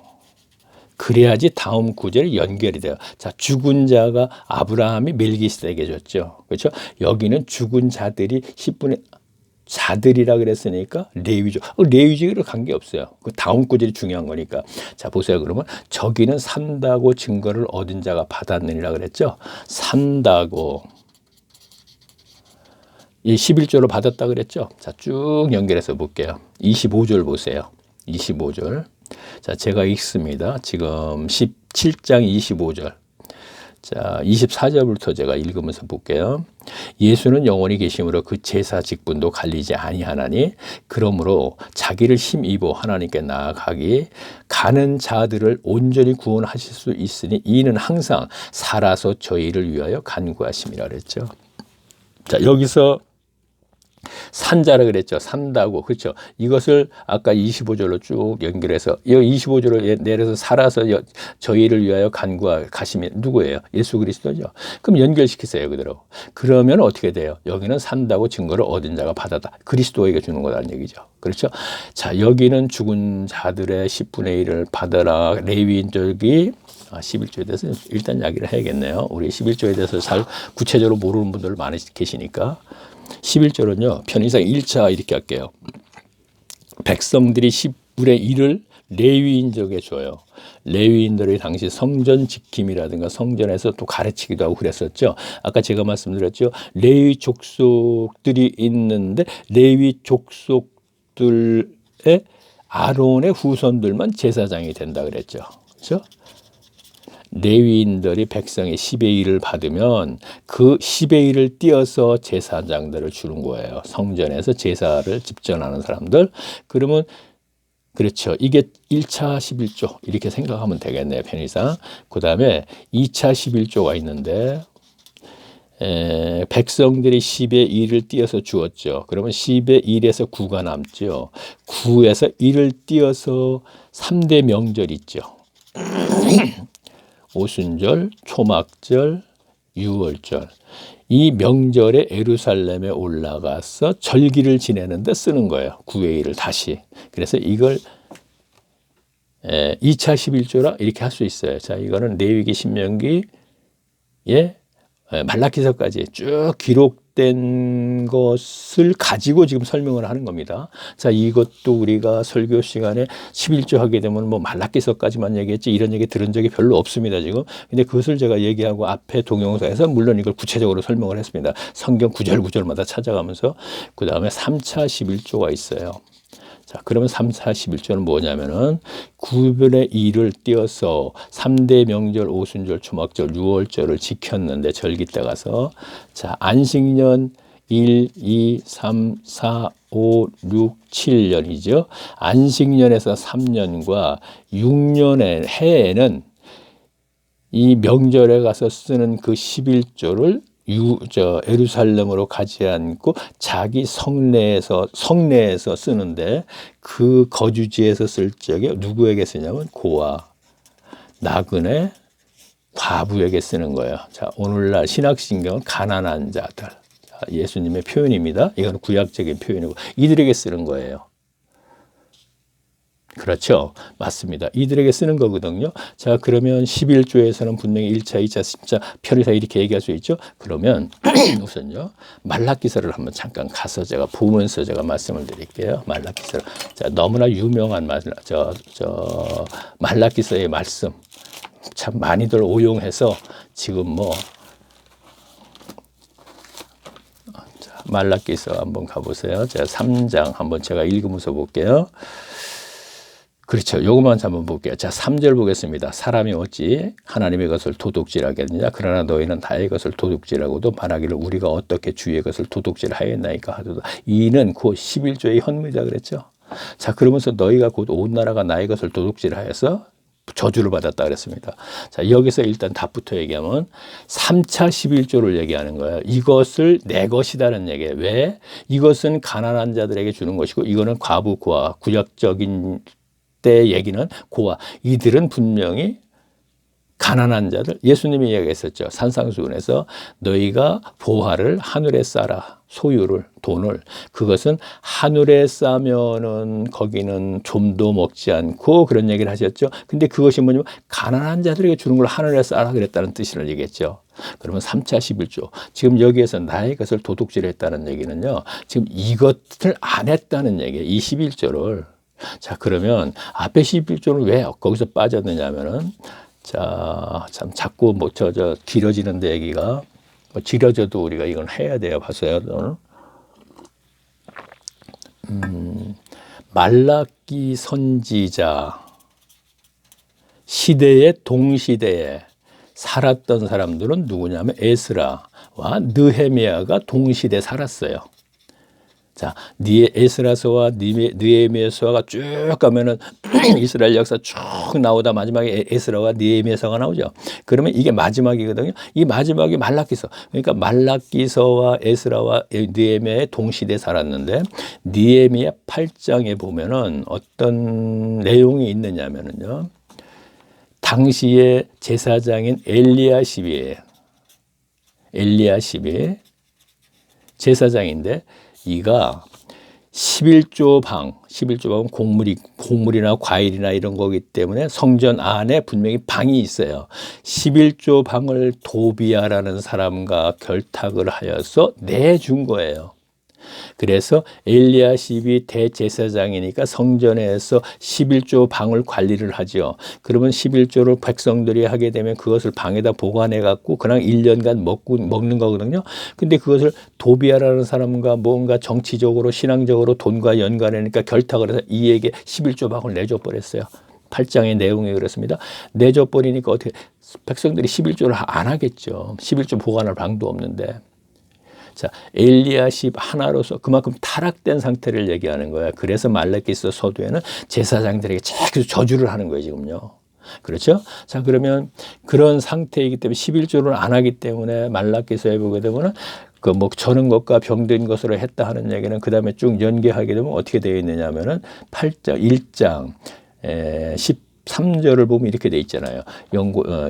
그래야지 다음 구절이 연결이 돼요. 자, 죽은 자가 아브라함이 멜기세덱에게 줬죠. 그렇죠? 여기는 죽은 자들이 10분의 자들이라 그랬으니까 레위족. 레위족으로 관계없어요. 그 다음 구절이 중요한 거니까. 자, 보세요. 그러면 저기는 산다고 증거를 얻은 자가 받았느니라 그랬죠. 산다고. 이 11조로 받았다 그랬죠. 자, 쭉 연결해서 볼게요. 25절 보세요. 25절. 자, 제가 읽습니다. 지금 17장 25절. 자, 24절부터 제가 읽으면서 볼게요. 예수는 영원히 계심으로 그 제사 직분도 갈리지 아니하나니 그러므로 자기를 힘입어 하나님께 나아가기 가는 자들을 온전히 구원하실 수 있으니 이는 항상 살아서 저희를 위하여 간구하심이라 그랬죠. 자, 여기서 산자라 그랬죠. 산다고. 그렇죠. 이것을 아까 25절로 쭉 연결해서 이 25절로 내려서 살아서 저희를 위하여 간구하시면 누구예요? 예수 그리스도죠. 그럼 연결시키세요. 그대로. 그러면 어떻게 돼요? 여기는 산다고 증거를 얻은 자가 받았다. 그리스도에게 주는 거라는 얘기죠. 그렇죠. 자, 여기는 죽은 자들의 10분의 1을 받아라. 레위인족이 11조에 대해서 일단 이야기를 해야겠네요. 우리 11조에 대해서 잘 구체적으로 모르는 분들 많이 계시니까. 11절은요. 편의상 1차 이렇게 할게요. 백성들이 10분의 1을 레위인족에 줘요. 레위인들이 당시 성전 지킴이라든가 성전에서 또 가르치기도 하고 그랬었죠. 아까 제가 말씀드렸죠. 레위 족속들이 있는데 레위 족속들의 아론의 후손들만 제사장이 된다 그랬죠. 그렇죠? 레위인들이 백성의 10의 1을 받으면 그 10의 1을 띄어서 제사장들을 주는 거예요. 성전에서 제사를 집전하는 사람들. 그러면 그렇죠. 이게 1차 11조 이렇게 생각하면 되겠네요. 편의상. 그 다음에 2차 11조가 있는데 백성들이 10의 1을 띄어서 주었죠. 그러면 10의 1에서 9가 남죠. 9에서 1을 띄어서 3대 명절 있죠. 오순절, 초막절, 유월절. 이 명절에 예루살렘에 올라가서 절기를 지내는데 쓰는 거예요. 9의 1을 다시. 그래서 이걸 2차 11조라 이렇게 할 수 있어요. 자, 이거는 레위기 신명기에 말라기서까지 쭉 기록된 것을 가지고 지금 설명을 하는 겁니다. 자, 이것도 우리가 설교 시간에 11조 하게 되면 뭐 말라기서까지만 얘기했지 이런 얘기 들은 적이 별로 없습니다, 지금. 근데 그것을 제가 얘기하고 앞에 동영상에서 물론 이걸 구체적으로 설명을 했습니다. 성경 구절 구절마다 찾아가면서. 그 다음에 3차 11조가 있어요. 자, 그러면 3차 11조는 뭐냐면은 9분의 1을 띄어서 3대 명절, 오순절, 초막절, 유월절을 지켰는데 절기 때 가서 자, 안식년 1, 2, 3, 4, 5, 6, 7년이죠. 안식년에서 3년과 6년의 해에는 이 명절에 가서 쓰는 그 11조를 예루살렘으로 가지 않고 자기 성내에서 쓰는데 그 거주지에서 쓸 적에 누구에게 쓰냐면 고아, 나그네, 과부에게 쓰는 거예요. 자, 오늘날 신약신경은 가난한 자들. 자, 예수님의 표현입니다. 이건 구약적인 표현이고 이들에게 쓰는 거예요. 그렇죠. 맞습니다. 이들에게 쓰는 거거든요. 자, 그러면 11조에서는 분명히 1차, 2차, 10차 편의상 이렇게 얘기할 수 있죠. 그러면 우선요. 말라기서를 한번 잠깐 가서 제가 보면서 제가 말씀을 드릴게요. 말라기서. 자, 너무나 유명한 말라기서의 말씀. 참 많이들 오용해서 지금 뭐 말라기서 한번 가보세요. 제가 3장 한번 제가 읽으면서 볼게요. 그렇죠. 요것만 한번 볼게요. 자, 3절 보겠습니다. 사람이 어찌 하나님의 것을 도둑질하겠느냐. 그러나 너희는 나의 것을 도둑질하고도 말하기를 우리가 어떻게 주의 것을 도둑질하였나이까 하도다. 이는 곧 11조의 현무이다 그랬죠. 자, 그러면서 너희가 곧 온 나라가 나의 것을 도둑질하여서 저주를 받았다 그랬습니다. 자, 여기서 일단 답부터 얘기하면 3차 11조를 얘기하는 거예요. 이것을 내 것이다는 얘기예요. 왜? 이것은 가난한 자들에게 주는 것이고 이거는 과부, 고아, 구약적인 때 얘기는 고아. 이들은 분명히 가난한 자들, 예수님이 이야기했었죠. 산상수훈에서 너희가 보화를 하늘에 쌓아라. 소유를, 돈을. 그것은 하늘에 싸면은 거기는 좀도 먹지 않고 그런 얘기를 하셨죠. 근데 그것이 뭐냐면 가난한 자들에게 주는 걸 하늘에 쌓아라 그랬다는 뜻을 얘기했죠. 그러면 3차 11조. 지금 여기에서 나의 것을 도둑질했다는 얘기는요. 지금 이것을 안 했다는 얘기예요. 이 11조를. 자, 그러면 앞에 11조는 왜 거기서 빠졌느냐면은 자, 참 자꾸 뭐 길어지는데 얘기가 뭐 길어져도 우리가 이건 해야 돼요. 봐서요. 말라기 선지자 시대의 동시대에 살았던 사람들은 누구냐면 에스라와 느헤미야가 동시대 살았어요. 자, 에스라서와 느헤미야서가 쭉 가면은 이스라엘 역사 쭉 나오다 마지막에 에스라와 느헤미야서가 나오죠. 그러면 이게 마지막이거든요. 이 마지막이 말라기서. 그러니까 말라기서와 에스라와 느헤미야의 동시대 살았는데 느헤미야 8장에 보면은 어떤 내용이 있느냐면은요. 당시의 제사장인 엘리야십이 제사장인데 이가 11조 방은 곡물이나 과일이나 이런 거기 때문에 성전 안에 분명히 방이 있어요. 11조 방을 도비야라는 사람과 결탁을 하여서 내준 거예요. 그래서 엘리야십이 대제사장이니까 성전에서 11조 방을 관리를 하죠. 그러면 11조를 백성들이 하게 되면 그것을 방에다 보관해 갖고 그냥 1년간 먹는 거거든요. 근데 그것을 도비야라는 사람과 뭔가 정치적으로 신앙적으로 돈과 연관하니까 결탁을 해서 이에게 11조 방을 내줘 버렸어요. 8장의 내용이 그렇습니다. 내줘 버리니까 어떻게 백성들이 11조를 안 하겠죠. 11조 보관할 방도 없는데. 자, 엘리야십 하나로서 그만큼 타락된 상태를 얘기하는 거야. 그래서 말라기서 서두에는 제사장들에게 계속 저주를 하는 거예요, 지금요. 그렇죠? 자, 그러면 그런 상태이기 때문에 11조를 안 하기 때문에 말라기서에 보게 되면은 그 뭐 저는 것과 병든 것으로 했다 하는 얘기는 그 다음에 쭉 연계하게 되면 어떻게 되어 있느냐 하면은 1장 13절을 보면 이렇게 돼 있잖아요.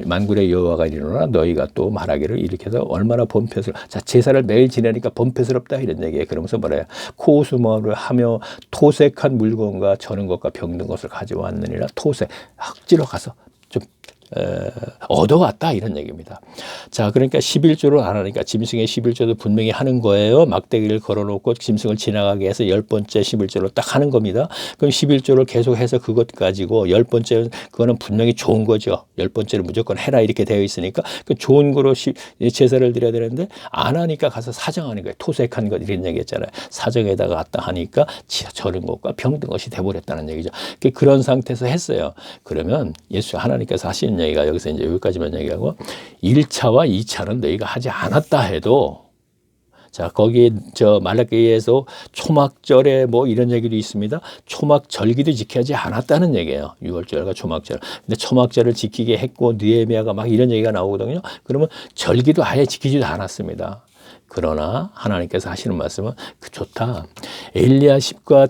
만군의 여호와가 이르노라 너희가 또 말하기를 이렇게 해서 얼마나 범패스럽다. 자, 제사를 매일 지내니까 범패스럽다 이런 얘기예요. 그러면서 뭐래요? 코수모를 하며 토색한 물건과 저는 것과 병든 것을 가져왔느니라. 토색, 흙지러 가서 좀 얻어왔다 이런 얘기입니다. 자, 그러니까 11조를 안 하니까 짐승의 11조도 분명히 하는 거예요. 막대기를 걸어놓고 짐승을 지나가게 해서 10번째 11조를 딱 하는 겁니다. 그럼 11조를 계속해서 그것 가지고 10번째는 그거는 분명히 좋은 거죠. 10번째는 무조건 해라 이렇게 되어 있으니까 그 좋은 거로 제사를 드려야 되는데 안 하니까 가서 사정하는 거예요. 토색한 것 이런 얘기했잖아요. 사정에다가 갖다 하니까 저런 것과 병든 것이 돼버렸다는 얘기죠. 그런 상태에서 했어요. 그러면 예수 하나님께서 하시는 얘기가 여기서 이제 여기까지만 얘기하고 1차와 2차는 너희가 하지 않았다 해도 자, 거기 말라기에서 초막절에 뭐 이런 얘기도 있습니다. 초막절기도 지켜지 않았다는 얘기예요. 6월절과 초막절. 근데 초막절을 지키게 했고 느헤미야가 막 이런 얘기가 나오거든요. 그러면 절기도 아예 지키지도 않았습니다. 그러나 하나님께서 하시는 말씀은 좋다. 엘리야십과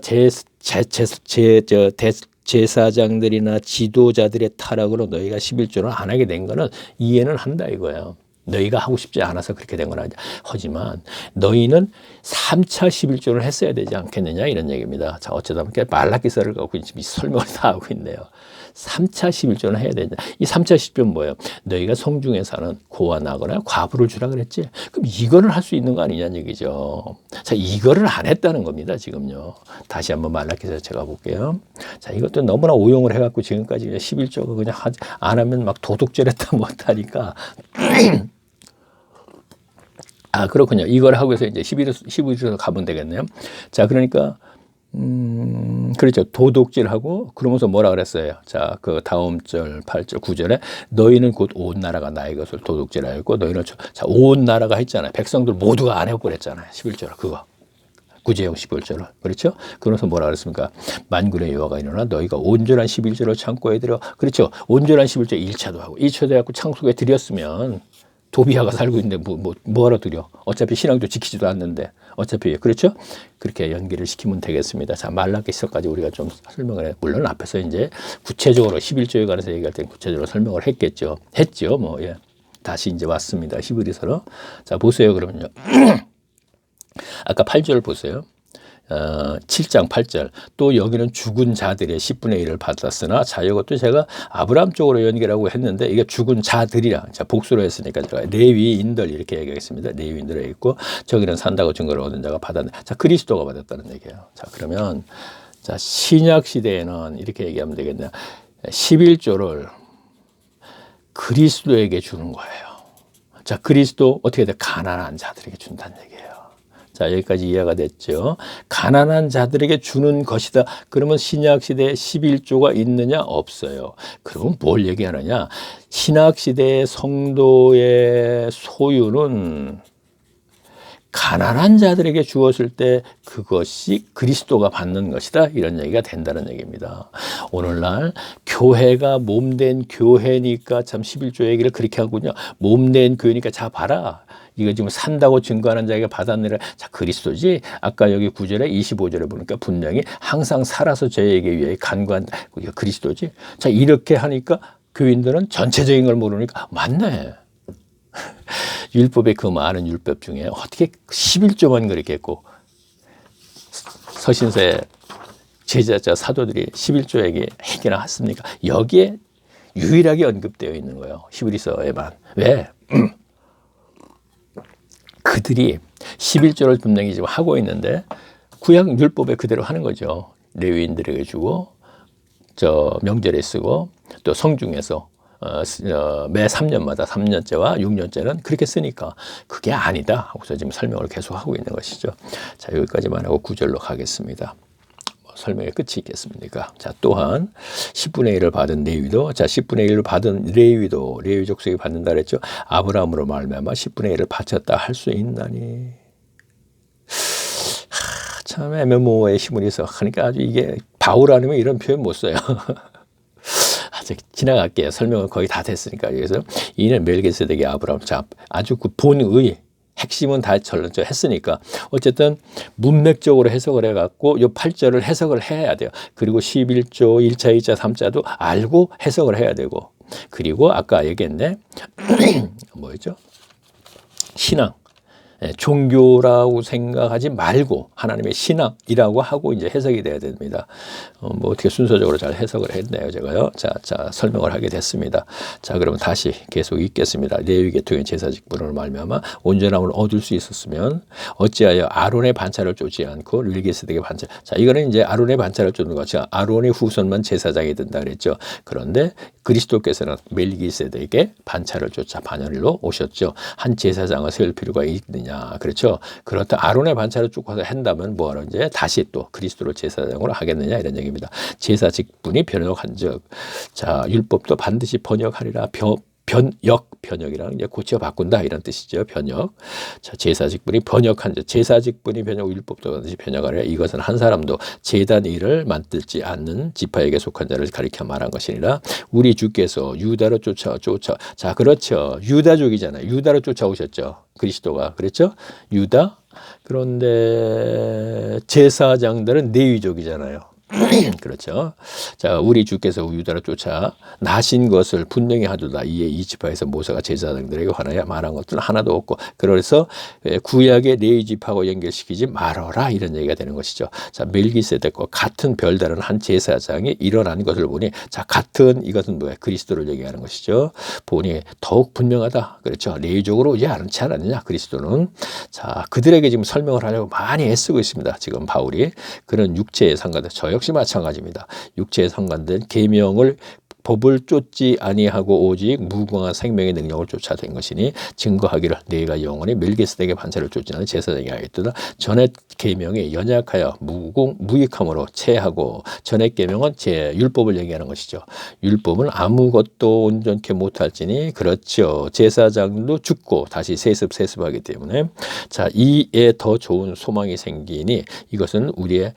제사장들이나 지도자들의 타락으로 너희가 11조를 안 하게 된 거는 이해는 한다 이거예요. 너희가 하고 싶지 않아서 그렇게 된 건 아니야. 하지만 너희는 3차 11조를 했어야 되지 않겠느냐 이런 얘기입니다. 자, 어쩌다 보니까 말라기서를 갖고 지금 설명을 다 하고 있네요. 3차 11조는 해야 되냐. 이 3차 11조는 뭐예요? 너희가 성중에 사는 고와 나거나 과부를 주라 그랬지. 그럼 이거를 할 수 있는 거 아니냐는 얘기죠. 자, 이거를 안 했다는 겁니다. 지금요. 다시 한번 말라기서 제가 볼게요. 자, 이것도 너무나 오용을 해갖고 지금까지 11조가 그냥 안 하면 막 도둑질했다 못하니까. 아, 그렇군요. 이걸 하고 해서 이제 11조로 가면 되겠네요. 자, 그러니까, 그렇죠. 도둑질하고, 그러면서 뭐라 그랬어요? 자, 그 다음 절, 8절, 9절에 너희는 곧 온 나라가 나의 것을 도둑질하였고, 너희는, 자, 온 나라가 했잖아요. 백성들 모두가 안 해버렸잖아요. 11조를, 그거. 구제용 11조를. 그렇죠? 그러면서 뭐라 그랬습니까? 만군의 여호와가 이르노라 너희가 온전한 11조를 창고에 들여. 그렇죠. 온전한 11조 1차도 하고 2차도 해갖고 창고에 들였으면 도비아가 살고 있는데 뭐하러 드려? 어차피 신앙도 지키지도 않는데 어차피 그렇죠? 그렇게 연기를 시키면 되겠습니다. 자, 말라기서까지 우리가 좀 설명을 해. 물론 앞에서 이제 구체적으로 11조에 관해서 얘기할 때 구체적으로 설명을 했죠. 뭐 예. 다시 이제 왔습니다. 히브리서로. 자, 보세요. 그러면요. 아까 8절 보세요. 7장 8절. 또 여기는 죽은 자들의 10분의 1을 받았으나, 자, 이것도 제가 아브라함 쪽으로 연결하고 했는데, 이게 죽은 자들이라, 자, 복수로 했으니까 제가 레위인들 이렇게 얘기하겠습니다. 레위인들에 있고, 저기는 산다고 증거를 얻은 자가 받았네. 자, 그리스도가 받았다는 얘기예요. 자, 그러면, 자, 신약 시대에는 이렇게 얘기하면 되겠네요. 11조를 그리스도에게 주는 거예요. 자, 그리스도 어떻게 돼? 가난한 자들에게 준다는 얘기예요. 자, 여기까지 이해가 됐죠. 가난한 자들에게 주는 것이다. 그러면 신약시대에 11조가 있느냐? 없어요. 그러면 뭘 얘기하느냐? 신약시대의 성도의 소유는 가난한 자들에게 주었을 때 그것이 그리스도가 받는 것이다. 이런 얘기가 된다는 얘기입니다. 오늘날 교회가 몸된 교회니까 참 11조 얘기를 그렇게 하군요. 몸된 교회니까 자 봐라. 이거 지금 산다고 증거하는 자에게 받았느라. 자, 그리스도지. 아까 여기 9절에 25절에 보니까 분명히 항상 살아서 저에게 위해 간구한 이거 그리스도지. 자, 이렇게 하니까 교인들은 전체적인 걸 모르니까 맞네. 율법의 그 많은 율법 중에 어떻게 11조만 그렇게 했고 서신서의 제자자 사도들이 11조 얘기나 했습니까? 여기에 유일하게 언급되어 있는 거예요. 히브리서에만. 왜? 그들이 11조를 분명히 지금 하고 있는데 구약 율법에 그대로 하는 거죠. 레위인들에게 주고 저 명절에 쓰고 또 성중에서 매 3년마다 3년째와 6년째는 그렇게 쓰니까 그게 아니다 하고서 지금 설명을 계속 하고 있는 것이죠. 자, 여기까지만 하고 9절로 가겠습니다. 설명의 끝이 있겠습니까? 자, 또한 10분의 1을 받은 레위도, 자, 10분의 1을 받은 레위도, 레위 족속이 받는다 그랬죠. 아브라함으로 말미암아 10분의 1을 바쳤다 할 수 있나니. 참 애매모호의 힘을 있어. 그러니까 아주 이게 바울 아니면 이런 표현 못 써요. 지나갈게요. 설명은 거의 다 됐으니까. 그래서 이는 멜기세덱의 아브라함. 자, 아주 그 본의 핵심은 다 했으니까 어쨌든 문맥적으로 해석을 해갖고 이 8절을 해석을 해야 돼요. 그리고 11조 1차, 2차, 3차도 알고 해석을 해야 되고 그리고 아까 얘기했네. 뭐였죠? 신앙. 종교라고 생각하지 말고 하나님의 신앙이라고 하고 이제 해석이 돼야 됩니다. 뭐 어떻게 순서적으로 잘 해석을 했네요, 제가요. 자, 설명을 하게 됐습니다. 자, 그러면 다시 계속 읽겠습니다. 레위 계통의 제사 직분으로 말미암아 온전함을 얻을 수 있었으면 어찌하여 아론의 반차를 쫓지 않고 멜기세덱의 반차. 자, 이거는 이제 아론의 반차를 쫓는 것이 아론의 후손만 제사장이 된다 그랬죠. 그런데 그리스도께서는 멜기세덱의 반차를 쫓아 반열로 오셨죠. 한 제사장을 세울 필요가 있느냐? 그렇죠. 그렇다 아론의 반차를 쭉 가서 한다면 뭐하러 이제 다시 또 그리스도를 제사장으로 하겠느냐 이런 얘기입니다. 제사 직분이 변역한즉, 자, 율법도 반드시 번역하리라. 번역이라는 게 고쳐 바꾼다 이런 뜻이죠. 번역. 자, 제사 직분이 번역한 즉 제사 직분이 번역 율법도 반드시 번역하리라. 이것은 한 사람도 제단 일을 만들지 않는 지파에게 속한 자를 가리켜 말한 것이니라. 우리 주께서 유다로 쫓아 자, 그렇죠. 유다족이잖아요. 유다로 쫓아오셨죠. 그리스도가. 그렇죠? 유다. 그런데 제사장들은 레위족이잖아요. 그렇죠. 자, 우리 주께서 유다로 쫓아 나신 것을 분명히 하도다. 이에 이 지파에서 모세가 제사장들에게 관하여 말한 것들은 하나도 없고, 그래서 구약의 레위 지파하고 연결시키지 말아라 이런 얘기가 되는 것이죠. 자, 멜기세덱과 같은 별다른 한 제사장이 일어난 것을 보니, 자, 같은 이것은 뭐야? 그리스도를 얘기하는 것이죠. 보니 더욱 분명하다. 그렇죠. 레위적으로 오지 않지 않았느냐 그리스도는. 자, 그들에게 지금 설명을 하려고 많이 애쓰고 있습니다. 지금 바울이. 그런 육체에 상관된 저 역시 마찬가지입니다. 육체에 상관된 계명을 법을 쫓지 아니하고 오직 무궁한 생명의 능력을 쫓아낸 것이니 증거하기를 내가 영원히 멜기세덱의 반차를 쫓지 않은 제사장이 하겠도다. 전에 계명이 연약하여 무익함으로 체하고, 전의 계명은 율법을 얘기하는 것이죠. 율법은 아무것도 온전케 못할지니, 그렇죠. 제사장도 죽고 다시 세습하기 때문에, 자, 이에 더 좋은 소망이 생기니 이것은 우리의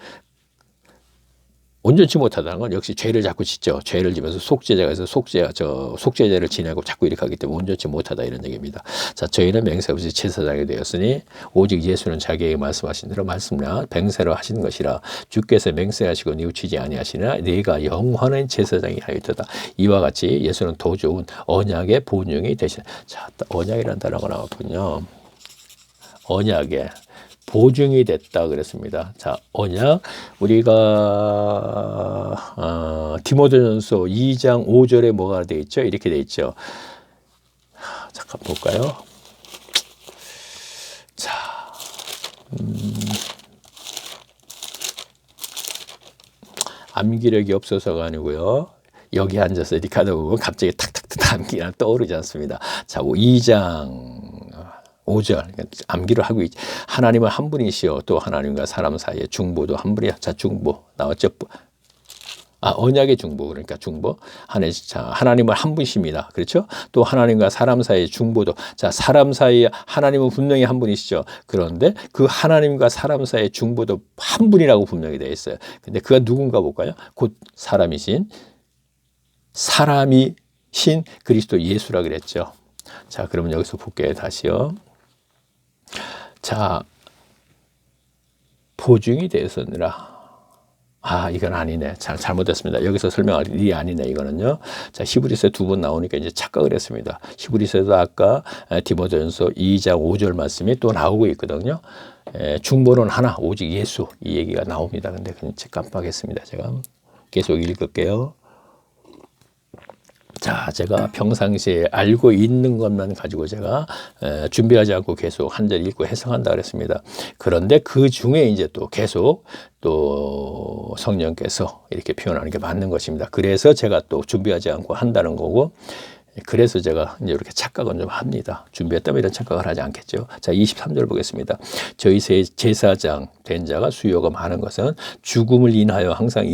온전치 못하다는 건 역시 죄를 자꾸 짓죠. 죄를 지면서 속죄자가 해서 속죄제를 지내고 자꾸 이렇게 하기 때문에 온전치 못하다 이런 얘기입니다. 자, 저희는 맹세 없이 제사장이 되었으니 오직 예수는 자기에게 말씀하신 대로 말씀나 맹세로 하신 것이라 주께서 맹세하시고 뉘우치지 아니하시나 네가 영원한 제사장이 하였도다. 이와 같이 예수는 더 좋은 언약의 본용이 되시나. 자, 언약이라는 단어가 나왔군요. 언약의 보증이 됐다 그랬습니다. 자, 언약 우리가 디모데전서 2장 5절에 뭐가 돼 있죠? 이렇게 돼 있죠. 잠깐 볼까요? 자, 암기력이 없어서가 아니고요. 여기 앉아서 이렇게 하다 보면 갑자기 탁탁탁 암기가 떠오르지 않습니다. 자, 2장 5절 암기를 하고 있지. 하나님은 한 분이시요 또 하나님과 사람 사이의 중보도 한 분이야. 자, 중보 나왔죠? 언약의 중보, 그러니까 중보. 하나님은 한 분이십니다. 그렇죠? 또 하나님과 사람 사이의 중보도. 자, 사람 사이에 하나님은 분명히 한 분이시죠. 그런데 그 하나님과 사람 사이의 중보도 한 분이라고 분명히 되어 있어요. 근데 그가 누군가 볼까요? 곧 사람이신 그리스도 예수라 그랬죠. 자, 그러면 여기서 볼게요. 다시요. 자, 보증이 되었느니라. 이건 아니네. 잘못했습니다. 여기서 설명할 일이 아니네, 이거는요. 자, 히브리서에 두 번 나오니까 이제 착각을 했습니다. 히브리서에도 아까 디모데전서 2장 5절 말씀이 또 나오고 있거든요. 중보는 하나, 오직 예수. 이 얘기가 나옵니다. 근데 그냥 깜빡했습니다. 제가 계속 읽을게요. 자, 제가 평상시에 알고 있는 것만 가지고 제가 준비하지 않고 계속 한 절 읽고 해석한다 그랬습니다. 그런데 그 중에 이제 또 계속 또 성령께서 이렇게 표현하는 게 맞는 것입니다. 그래서 제가 또 준비하지 않고 한다는 거고, 그래서 제가 이제 이렇게 착각은 좀 합니다. 준비했다면 이런 착각을 하지 않겠죠. 자, 23절 보겠습니다. 저희 제사장 된 자가 수요가 많은 것은 죽음을 인하여 항상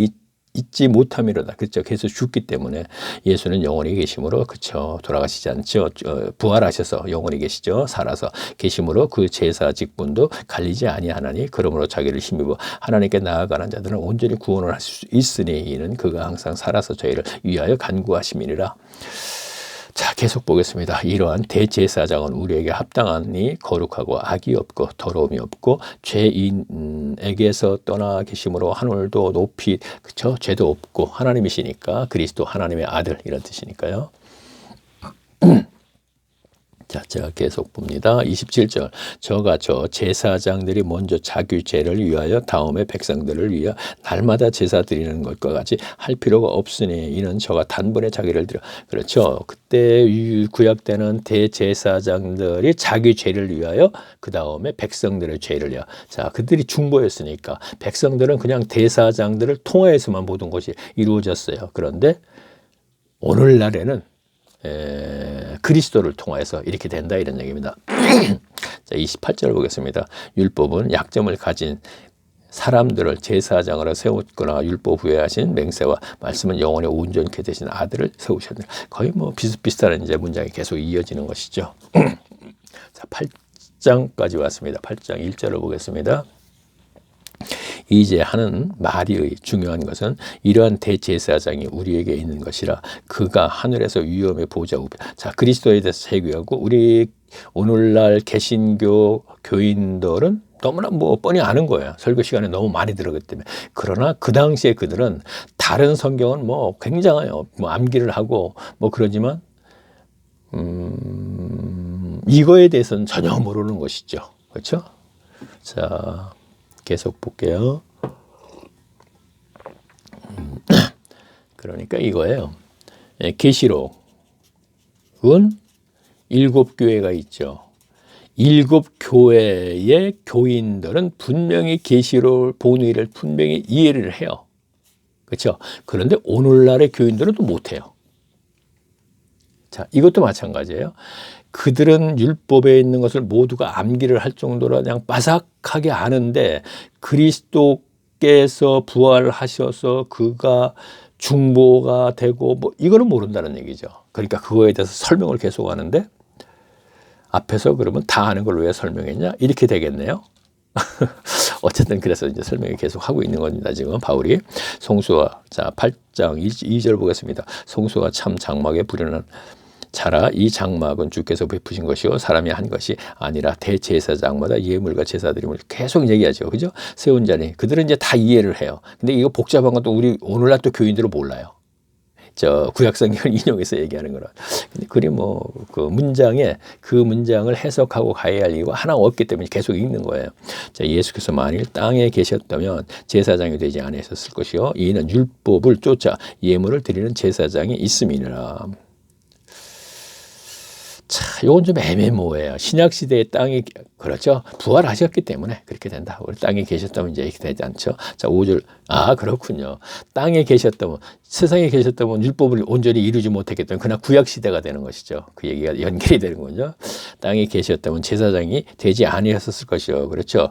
잊지 못함이로다. 그렇죠. 계속 죽기 때문에 예수는 영원히 계심으로, 그렇죠. 돌아가시지 않죠. 부활하셔서 영원히 계시죠. 살아서 계심으로 그 제사 직분도 갈리지 아니하나니 그러므로 자기를 힘입어 하나님께 나아가는 자들은 온전히 구원을 할 수 있으니 이는 그가 항상 살아서 저희를 위하여 간구하심이니라. 자, 계속 보겠습니다. 이러한 대제사장은 우리에게 합당하니 거룩하고 악이 없고 더러움이 없고 죄인에게서 떠나 계심으로 하늘도 높이, 그렇죠? 죄도 없고 하나님이시니까 그리스도 하나님의 아들 이런 뜻이니까요. 자, 제가 계속 봅니다. 27절. 저 제사장들이 먼저 자기 죄를 위하여 다음에 백성들을 위하여 날마다 제사 드리는 것과 같이 할 필요가 없으니 이는 저가 단번에 자기를 드려. 그렇죠. 그때 구약 때는 대제사장들이 자기 죄를 위하여 그 다음에 백성들의 죄를 위하여. 자, 그들이 중보였으니까 백성들은 그냥 대사장들을 통하여서만 모든 것이 이루어졌어요. 그런데 오늘날에는 그리스도를 통해서 이렇게 된다 이런 얘기입니다. 자, 28절 보겠습니다. 율법은 약점을 가진 사람들을 제사장으로 세웠거나 율법 후에 하신 맹세와 말씀은 영원히 온전케 되신 아들을 세우셨느라. 거의 뭐 비슷비슷한 이제 문장이 계속 이어지는 것이죠. 자, 8장까지 왔습니다. 8장 1절을 보겠습니다. 이제 하는 말이 중요한 것은 이러한 대제사장이 우리에게 있는 것이라 그가 하늘에서 위엄의 보좌 우편. 자, 그리스도에 대해서 세교하고 우리 오늘날 개신교 교인들은 너무나 뭐 뻔히 아는 거예요. 설교 시간에 너무 많이 들었기 때문에. 그러나 그 당시에 그들은 다른 성경은 뭐 굉장해요. 뭐 암기를 하고 뭐 그러지만 이거에 대해서는 전혀 모르는 것이죠. 그렇죠? 자, 계속 볼게요. 그러니까 이거예요. 계시록은 7교회가 있죠. 7교회의 교인들은 분명히 계시록 본의를 분명히 이해를 해요. 그렇죠? 그런데 오늘날의 교인들은 또 못해요. 자, 이것도 마찬가지예요. 그들은 율법에 있는 것을 모두가 암기를 할 정도로 그냥 빠삭하게 아는데 그리스도께서 부활하셔서 그가 중보가 되고 뭐 이거는 모른다는 얘기죠. 그러니까 그거에 대해서 설명을 계속 하는데 앞에서 그러면 다 아는 걸 왜 설명했냐? 이렇게 되겠네요. 어쨌든 그래서 이제 설명을 계속 하고 있는 겁니다. 지금 바울이 송수가 자 8장 2절 보겠습니다. 송수가 참 장막에 부르는 자라 이 장막은 주께서 베푸신 것이요 사람이 한 것이 아니라 대제사장마다 예물과 제사드림을 계속 얘기하죠. 그죠? 세운 자니 그들은 이제 다 이해를 해요. 근데 이거 복잡한 것도 우리 오늘날 또 교인들은 몰라요. 저 구약성경을 인용해서 얘기하는 거라. 근데 그리 뭐 그 문장에 그 문장을 해석하고 가야 할 이유가 하나 없기 때문에 계속 읽는 거예요. 자, 예수께서 만일 땅에 계셨다면 제사장이 되지 않으셨을 것이요 이는 율법을 쫓아 예물을 드리는 제사장이 있음이니라. 자, 이건 좀 애매모호해요. 신약 시대의 땅이 그렇죠. 부활하셨기 때문에 그렇게 된다. 우리 땅에 계셨다면 이제 이렇게 되지 않죠. 자, 5절. 아, 그렇군요. 땅에 계셨다면 세상에 계셨다면 율법을 온전히 이루지 못했기 때문에 그냥 구약 시대가 되는 것이죠. 그 얘기가 연결이 되는 거죠. 땅에 계셨다면 제사장이 되지 아니었을 것이요. 그렇죠.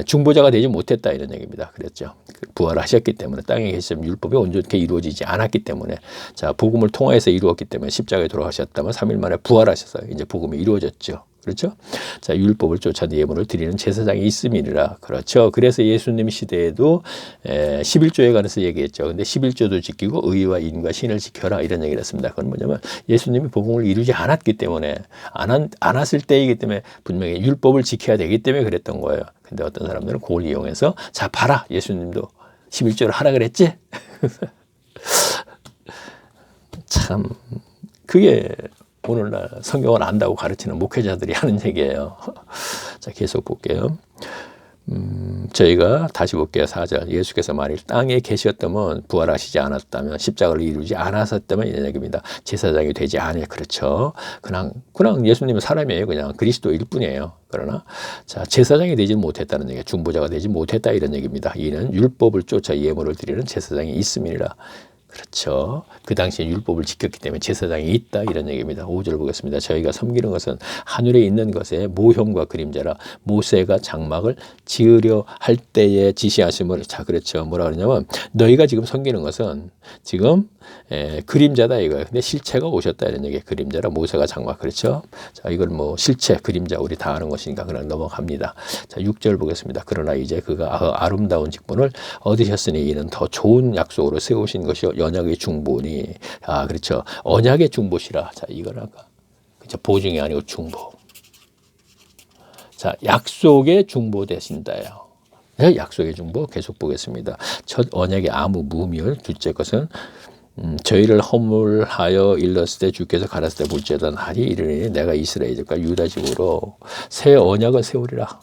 중보자가 되지 못했다 이런 얘기입니다. 그랬죠. 부활하셨기 때문에 땅에 계시면 율법이 온전히 이루어지지 않았기 때문에 자, 복음을 통해서 이루었기 때문에 십자가에 돌아가셨다면 3일 만에 부활하셔서 이제 복음이 이루어졌죠. 그렇죠? 자, 율법을 쫓아 예물을 드리는 제사장이 있음이니라. 그렇죠. 그래서 예수님 시대에도 11조에 관해서 얘기했죠. 근데 11조도 지키고 의와 인과 신을 지켜라 이런 얘기를 했습니다. 그건 뭐냐면 예수님이 복음을 이루지 않았기 때문에 않았을 때이기 때문에 분명히 율법을 지켜야 되기 때문에 그랬던 거예요. 근데 어떤 사람들은 그걸 이용해서 자, 봐라. 예수님도 11조를 하라 그랬지? 참 그게 오늘날 성경을 안다고 가르치는 목회자들이 하는 얘기예요. 자, 계속 볼게요. 저희가 다시 볼게요. 4절. 예수께서 만일 땅에 계셨다면 부활하시지 않았다면 십자가를 이루지 않았었다면 이런 얘기입니다. 제사장이 되지 않아요. 그렇죠. 그냥 예수님은 사람이에요. 그냥 그리스도일 뿐이에요. 그러나 자, 제사장이 되지 못했다는 얘기, 중보자가 되지 못했다 이런 얘기입니다. 이는 율법을 쫓아 예물을 드리는 제사장이 있음이니라. 그렇죠. 그 당시에 율법을 지켰기 때문에 제사장이 있다 이런 얘기입니다. 5절 보겠습니다. 저희가 섬기는 것은 하늘에 있는 것의 모형과 그림자라 모세가 장막을 지으려 할 때에 지시하심을 자 그렇죠. 뭐라 그러냐면 너희가 지금 섬기는 것은 지금 그림자다 이거예요. 근데 실체가 오셨다 이런 얘기예요. 그림자라 모세가 장막 그렇죠. 자 이걸 뭐 실체 그림자 우리 다 아는 것이니까 그냥 넘어갑니다. 자 6절 보겠습니다. 그러나 이제 그가 아름다운 직분을 얻으셨으니 이는 더 좋은 약속으로 세우신 것이요 언약의 중보니 아 그렇죠. 언약의 중보시라. 자 이걸 아까 그렇죠. 보증이 아니고 중보. 자 약속의 중보 되신다요. 네, 약속의 중보 계속 보겠습니다. 첫 언약의 아무 무미을 둘째 것은 저희를 허물하여 일렀을 때 주께서 가라사대 볼지어다 날이 이르니 내가 이스라엘 집과 유다 집으로 새 언약을 세우리라.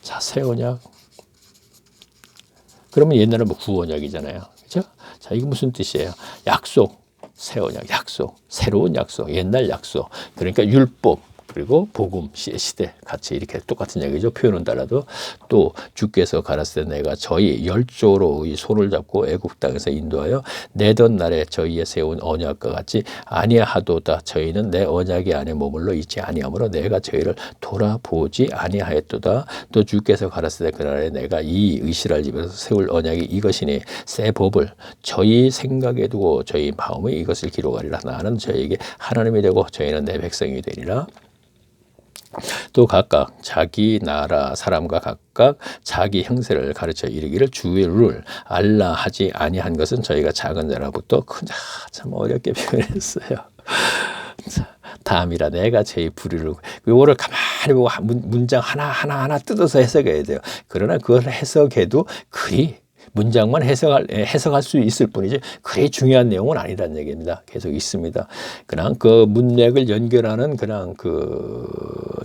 자, 새 언약. 그러면 옛날에 뭐 구언약이잖아요. 그렇죠? 자, 이게 무슨 뜻이에요? 약속, 새 언약, 약속, 새로운 약속, 옛날 약속. 그러니까 율법. 그리고 복음 시대 같이 이렇게 똑같은 얘기죠. 표현은 달라도 또 주께서 가라사대 내가 저희 열조로 이 손을 잡고 애국 땅에서 인도하여 내던 날에 저희의 세운 언약과 같이 아니하도다. 저희는 내 언약이 안에 머물러 있지 아니하므로 내가 저희를 돌아보지 아니하였도다. 또 주께서 가라사대 그날에 내가 이 이스라엘 집에서 세울 언약이 이것이니 새 법을 저희 생각에 두고 저희 마음에 이것을 기록하리라. 나는 저희에게 하나님이 되고 저희는 내 백성이 되리라. 또 각각 자기 나라 사람과 각각 자기 형세를 가르쳐 이르기를 주를 알라 하지 아니한 것은 저희가 작은 자라부터 큰 자. 참 어렵게 표현했어요. 다음이라 내가 제의 불의를 요거를 가만히 보고 문장 하나 뜯어서 해석해야 돼요. 그러나 그걸 해석해도 그리 문장만 해석할 수 있을 뿐이지 그리 중요한 내용은 아니라는 얘기입니다. 계속 있습니다. 그냥 그 문맥을 연결하는 그냥 그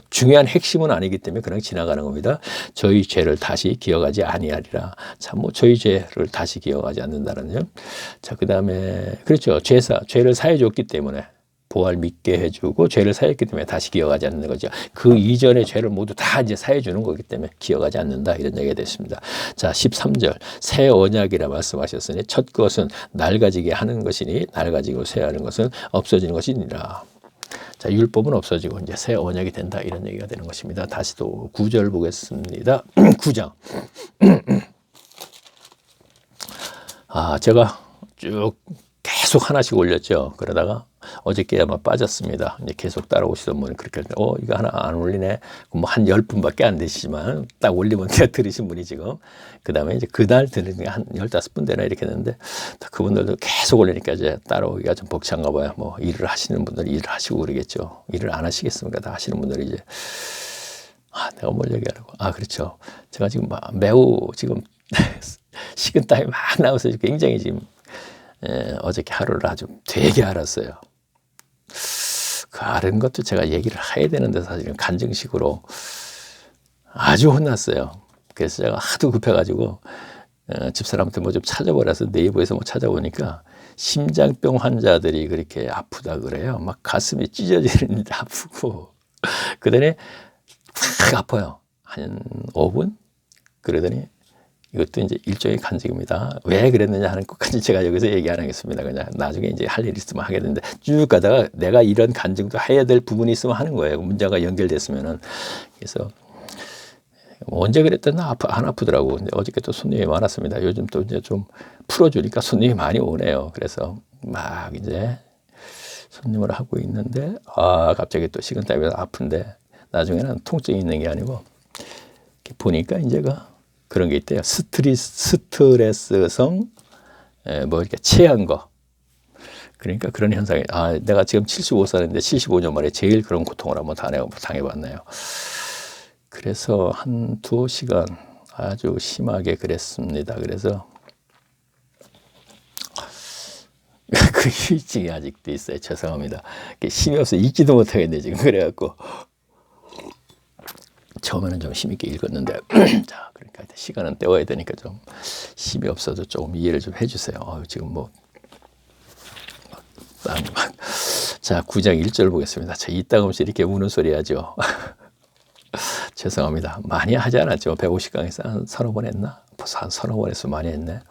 중요한 핵심은 아니기 때문에 그냥 지나가는 겁니다. 저희 죄를 다시 기억하지 아니하리라. 참 뭐 저희 죄를 다시 기억하지 않는다는요. 자, 그다음에 그렇죠. 죄를 사해 줬기 때문에 보활 믿게 해주고 죄를 사했기 때문에 다시 기억하지 않는 거죠. 그 이전의 죄를 모두 다 이제 사해주는 거기 때문에 기억하지 않는다 이런 얘기가 됐습니다. 자 13절 새 언약이라 말씀하셨으니 첫 것은 낡아지게 하는 것이니 낡아지고 새하는 것은 없어지는 것이니라. 자 율법은 없어지고 이제 새 언약이 된다 이런 얘기가 되는 것입니다. 다시 또 9절 보겠습니다. 9장 제가 쭉 계속 하나씩 올렸죠. 그러다가 어저께 아마 빠졌습니다. 이제 계속 따라오시던 분이 그렇게 이거 하나 안 올리네. 뭐 한 10분밖에 안 되시지만 딱 올리면 들으신 분이 지금 그다음에 이제 그날 들으는 게 한 15분 되나 이렇게 했는데 그분들도 계속 올리니까 이제 따라오기가 좀 벅찬가 봐요. 뭐 일을 하시는 분들이 일을 하시고 그러겠죠. 일을 안 하시겠습니까? 다 하시는 분들이 이제 내가 뭘 얘기하려고. 그렇죠. 제가 지금 매우 지금 식은땀이 막 나와서 굉장히 지금 어저께 하루를 아주 되게 알았어요. 그 아는 것도 제가 얘기를 해야 되는데 사실은 간증식으로 아주 혼났어요. 그래서 제가 하도 급해가지고 집사람한테 뭐 좀 찾아보라서 네이버에서 뭐 찾아보니까 심장병 환자들이 그렇게 아프다 그래요. 막 가슴이 찢어지는 아프고 그다음에 막 아파요. 한 5분? 그러더니 이것도 이제 일종의 간증입니다. 왜 그랬느냐 하는 것까지 제가 여기서 얘기 안 하겠습니다. 그냥 나중에 이제 할 일 있으면 하게 되는데 쭉 가다가 내가 이런 간증도 해야 될 부분이 있으면 하는 거예요. 문제가 연결됐으면은. 그래서 언제 그랬더니 안 아프더라고. 근데 어저께 또 손님이 많았습니다. 요즘 또 이제 좀 풀어주니까 손님이 많이 오네요. 그래서 막 이제 손님을 하고 있는데 갑자기 또 식은땀이 아픈데 나중에는 통증이 있는 게 아니고 보니까 이제가 그런 게 있대요. 스트레스성 뭐 이렇게 체한 거. 그러니까 그런 현상이 내가 지금 75살인데 75년 만에 제일 그런 고통을 한번 당해봤네요. 그래서 한 2시간 아주 심하게 그랬습니다. 그래서 그 휴증이 아직도 있어요. 죄송합니다. 힘이 없어 읽지도 못하겠네 지금. 그래갖고 처음에는 좀 힘있게 읽었는데 자 그러니까 시간은 때워야 되니까 좀 힘이 없어도 조금 이해를 좀 해주세요. 지금 자 9장 1절 보겠습니다. 자 이따 없이 이렇게 우는 소리 하죠. 죄송합니다. 많이 하지 않았죠. 150강에서 한 서너 번 했나? 벌써 한 서너 번 해서 많이 했네.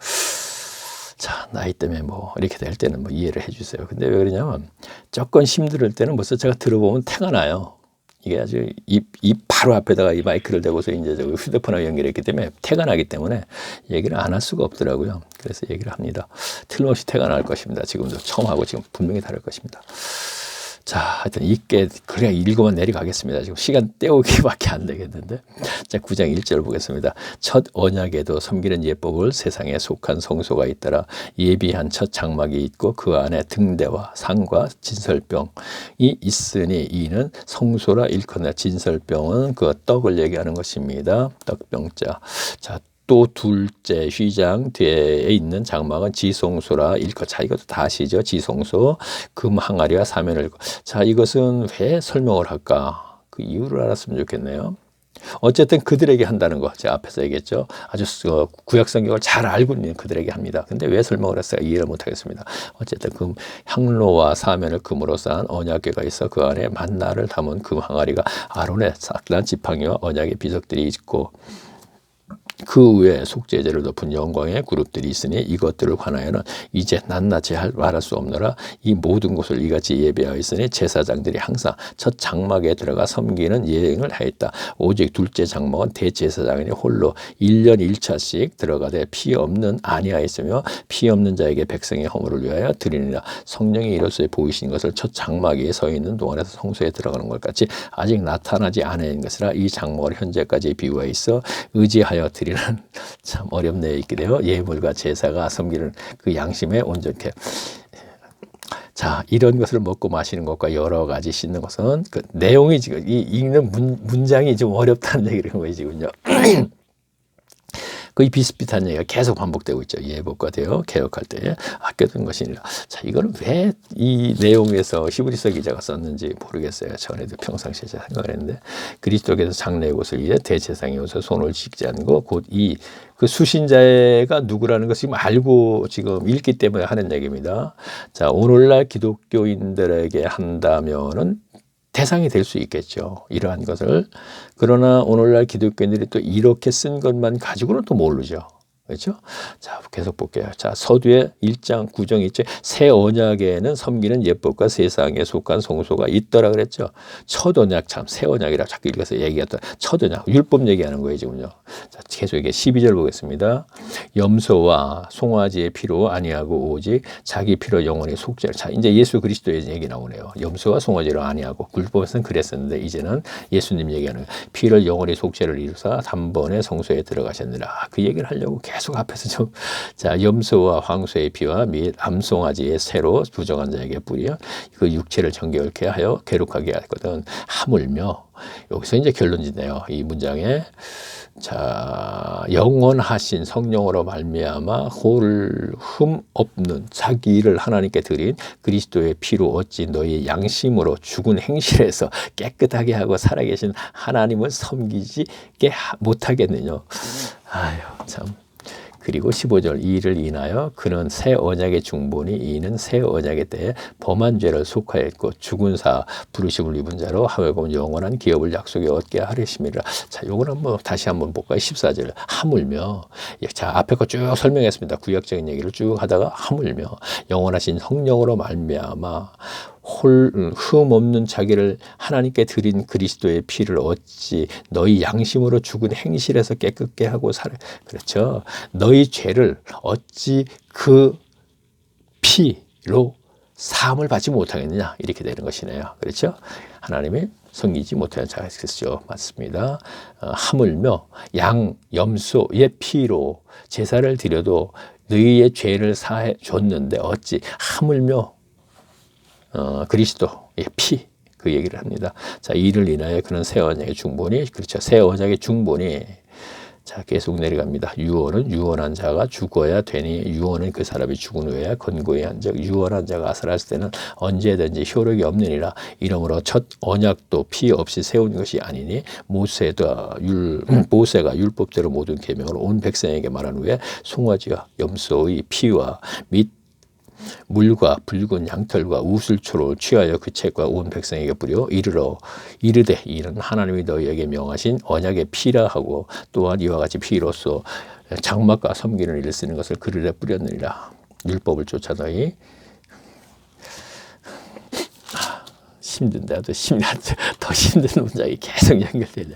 자 나이 때문에 뭐 이렇게 될 때는 뭐 이해를 해주세요. 근데 왜 그러냐면 조금 힘들 때는 벌써 제가 들어보면 태가 나요. 이게 아주 입 바로 앞에다가 이 마이크를 대고서 이제 저 휴대폰하고 연결했기 때문에 태가 나기 때문에 얘기를 안 할 수가 없더라고요. 그래서 얘기를 합니다. 틀림없이 태가 날 것입니다. 지금도 처음 하고 지금 분명히 다를 것입니다. 자, 하여튼 그래 읽고만 내려가겠습니다. 지금 시간 때우기밖에 안 되겠는데. 자, 9장 1절 보겠습니다. 첫 언약에도 섬기는 예법을 세상에 속한 성소가 있더라. 예비한 첫 장막이 있고 그 안에 등대와 상과 진설병이 있으니 이는 성소라 일컫나. 진설병은 그 떡을 얘기하는 것입니다. 떡병자. 자, 또 둘째 휘장 뒤에 있는 장막은 지성소라 일컫. 자 이것도 다 아시죠? 지성소 금 항아리와 사면을. 자 이것은 왜 설명을 할까? 그 이유를 알았으면 좋겠네요. 어쨌든 그들에게 한다는 거 제가 앞에서 얘기했죠. 아주 구약 성경을 잘 알고 있는 그들에게 합니다. 근데 왜 설명을 했어요? 이해를 못하겠습니다. 어쨌든 금 향로와 사면을 금으로 쌓은 언약궤가 있어 그 안에 만나를 담은 금 항아리가 아론의 싹난 지팡이와 언약의 비석들이 있고 그 외에 속죄제를 덮은 영광의 그룹들이 있으니 이것들을 관하여는 이제 낱낱이 말할 수 없노라. 이 모든 것을 이같이 예배하여 있으니 제사장들이 항상 첫 장막에 들어가 섬기는 예행을 하였다. 오직 둘째 장막은 대제사장이 홀로 1년 1차씩 들어가되 피 없는 아니하였으며 피 없는 자에게 백성의 허물을 위하여 드리니라. 성령이 이로써 보이신 것을 첫 장막에 서 있는 동안에서 성소에 들어가는 것 같이 아직 나타나지 않은 것이라. 이 장막을 현재까지 비유하여 있어 의지하여 드리는 참 어렵네요. 있게 되어 예물과 제사가 섬기는 그 양심에 온전케. 자 이런 것을 먹고 마시는 것과 여러 가지 씻는 것은 그 내용이 지금 이 읽는 문장이 좀 어렵다는 얘기를 한 거예요 지금요. 거의 비슷비슷한 얘기가 계속 반복되고 있죠. 예법과 되어 개혁할 때 아껴둔 것이니라. 자, 이거는 왜 이 내용에서 히브리서 기자가 썼는지 모르겠어요. 전에도 평상시에 생각을 했는데 그리스도께서 장래의 곳을 이제 대제사장이 오서 손을 씻지 않고 곧 그 수신자가 누구라는 것을 지금 알고 지금 읽기 때문에 하는 얘기입니다. 자, 오늘날 기독교인들에게 한다면은 대상이 될 수 있겠죠. 이러한 것을. 그러나 오늘날 기독교인들이 또 이렇게 쓴 것만 가지고는 또 모르죠. 그렇죠? 자, 계속 볼게요. 자, 서두에 1장 9정 있죠. 새 언약에는 섬기는 예법과 세상에 속한 성소가 있더라 그랬죠. 첫 언약, 참, 새 언약이라 자꾸 읽어서 얘기했다. 첫 언약, 율법 얘기하는 거예요, 지금요. 자, 계속 이게 12절 보겠습니다. 염소와 송아지의 피로 아니하고 오직 자기 피로 영원히 속죄를. 자, 이제 예수 그리스도의 얘기 나오네요. 염소와 송아지로 아니하고, 율법에서는 그랬었는데 이제는 예수님 얘기하는 거예요. 피를 영원히 속죄를 이루사 단번에 성소에 들어가셨느라. 그 얘기를 하려고 계속 앞에서 좀, 자, 염소와 황소의 피와 및 암송아지의 새로 부정한 자에게 뿌려 그 육체를 정결케 하여 괴룩하게 하거든. 하물며, 여기서 이제 결론지네요. 이 문장에. 자, 영원하신 성령으로 말미암아 흠 없는 자기 일을 하나님께 드린 그리스도의 피로 어찌 너희 양심으로 죽은 행실에서 깨끗하게 하고 살아계신 하나님을 섬기지 못하겠느냐. 아유, 참. 그리고 15절, 이 일을 인하여 그는 새 언약의 중본이 이는 새 언약의 때에 범한 죄를 속하였고 죽은 사 부르심을 입은 자로 하여금 영원한 기업을 약속에 얻게 하려심이라. 자, 요걸 한번 다시 한번 볼까요? 14절, 하물며. 자, 앞에 거 쭉 설명했습니다. 구약적인 얘기를 쭉 하다가 하물며 영원하신 성령으로 말미암아 흠 없는 자기를 하나님께 드린 그리스도의 피를 어찌 너희 양심으로 죽은 행실에서 깨끗게 하고 살아. 그렇죠. 너희 죄를 어찌 그 피로 사함을 받지 못하겠느냐. 이렇게 되는 것이네요. 그렇죠. 하나님이 섬기지 못하는 자가 있겠죠. 맞습니다. 하물며 양 염소의 피로 제사를 드려도 너희의 죄를 사해 줬는데 어찌 하물며 그리스도의 피, 그 얘기를 합니다. 자, 이를 인하여 그는 새 언약의 중본이, 그렇죠. 새 언약의 중본이, 자, 계속 내려갑니다. 유언은 유언한 자가 죽어야 되니, 유언은 그 사람이 죽은 후에야 건고히 한 적, 유언한 자가 아슬했을 때는 언제든지 효력이 없느니라. 이러므로 첫 언약도 피 없이 세운 것이 아니니, 모세가 율법대로 모든 계명을 온 백성에게 말한 후에 송아지와 염소의 피와 및 물과 붉은 양털과 우슬초를 취하여 그 책과 온 백성에게 뿌려 이르되 이는 하나님이 너희에게 명하신 언약의 피라 하고 또한 이와 같이 피로써 장막과 섬기는 일을 쓰는 것을 그릇에 뿌렸느니라. 율법을 쫓아 너희 힘든데 더 힘든 문장이 계속 연결되네.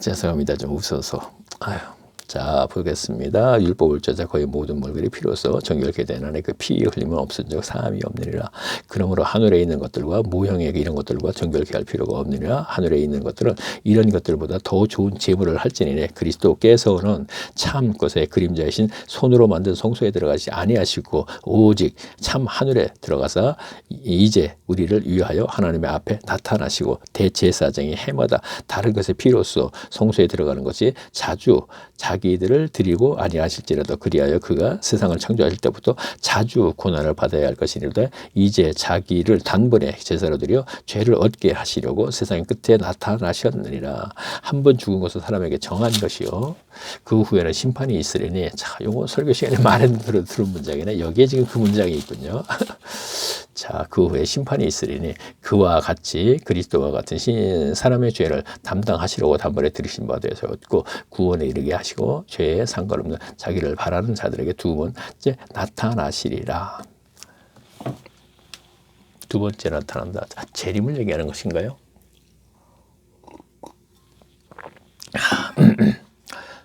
죄송합니다. 좀 웃어서. 아유. 자, 보겠습니다. 율법을 쫓아 거의 모든 물건이 피로써 정결케 된 안에 그 피 흘림은 없은 적 사함이 없느니라. 그러므로 하늘에 있는 것들과 모형의 이런 것들과 정결케 할 필요가 없느니라. 하늘에 있는 것들은 이런 것들보다 더 좋은 제물을 할지니네. 그리스도께서는 참 것의 그림자이신 손으로 만든 성소에 들어가지 아니하시고 오직 참 하늘에 들어가서 이제 우리를 위하여 하나님의 앞에 나타나시고 대제사장이 해마다 다른 것의 피로써 성소에 들어가는 것이 자주 자기들을 드리고 아니하실지라도 그리하여 그가 세상을 창조하실 때부터 자주 고난을 받아야 할 것이니라. 이제 자기를 단번에 제사로 드려 죄를 얻게 하시려고 세상의 끝에 나타나셨느니라. 한 번 죽은 것은 사람에게 정한 것이요 그 후에는 심판이 있으리니. 자, 요거 설교 시간에 많이 들은 문장이네. 여기에 지금 그 문장이 있군요. 자, 그 후에 심판이 있으리니 그와 같이 그리스도와 같은 사람의 죄를 담당하시려고 단번에 들으신 바 되어서 얻고 구원에 이르게 하시고 죄에 상관없는 자기를 바라는 자들에게 두 번째 나타나시리라. 두 번째 나타난다. 자, 재림을 얘기하는 것인가요?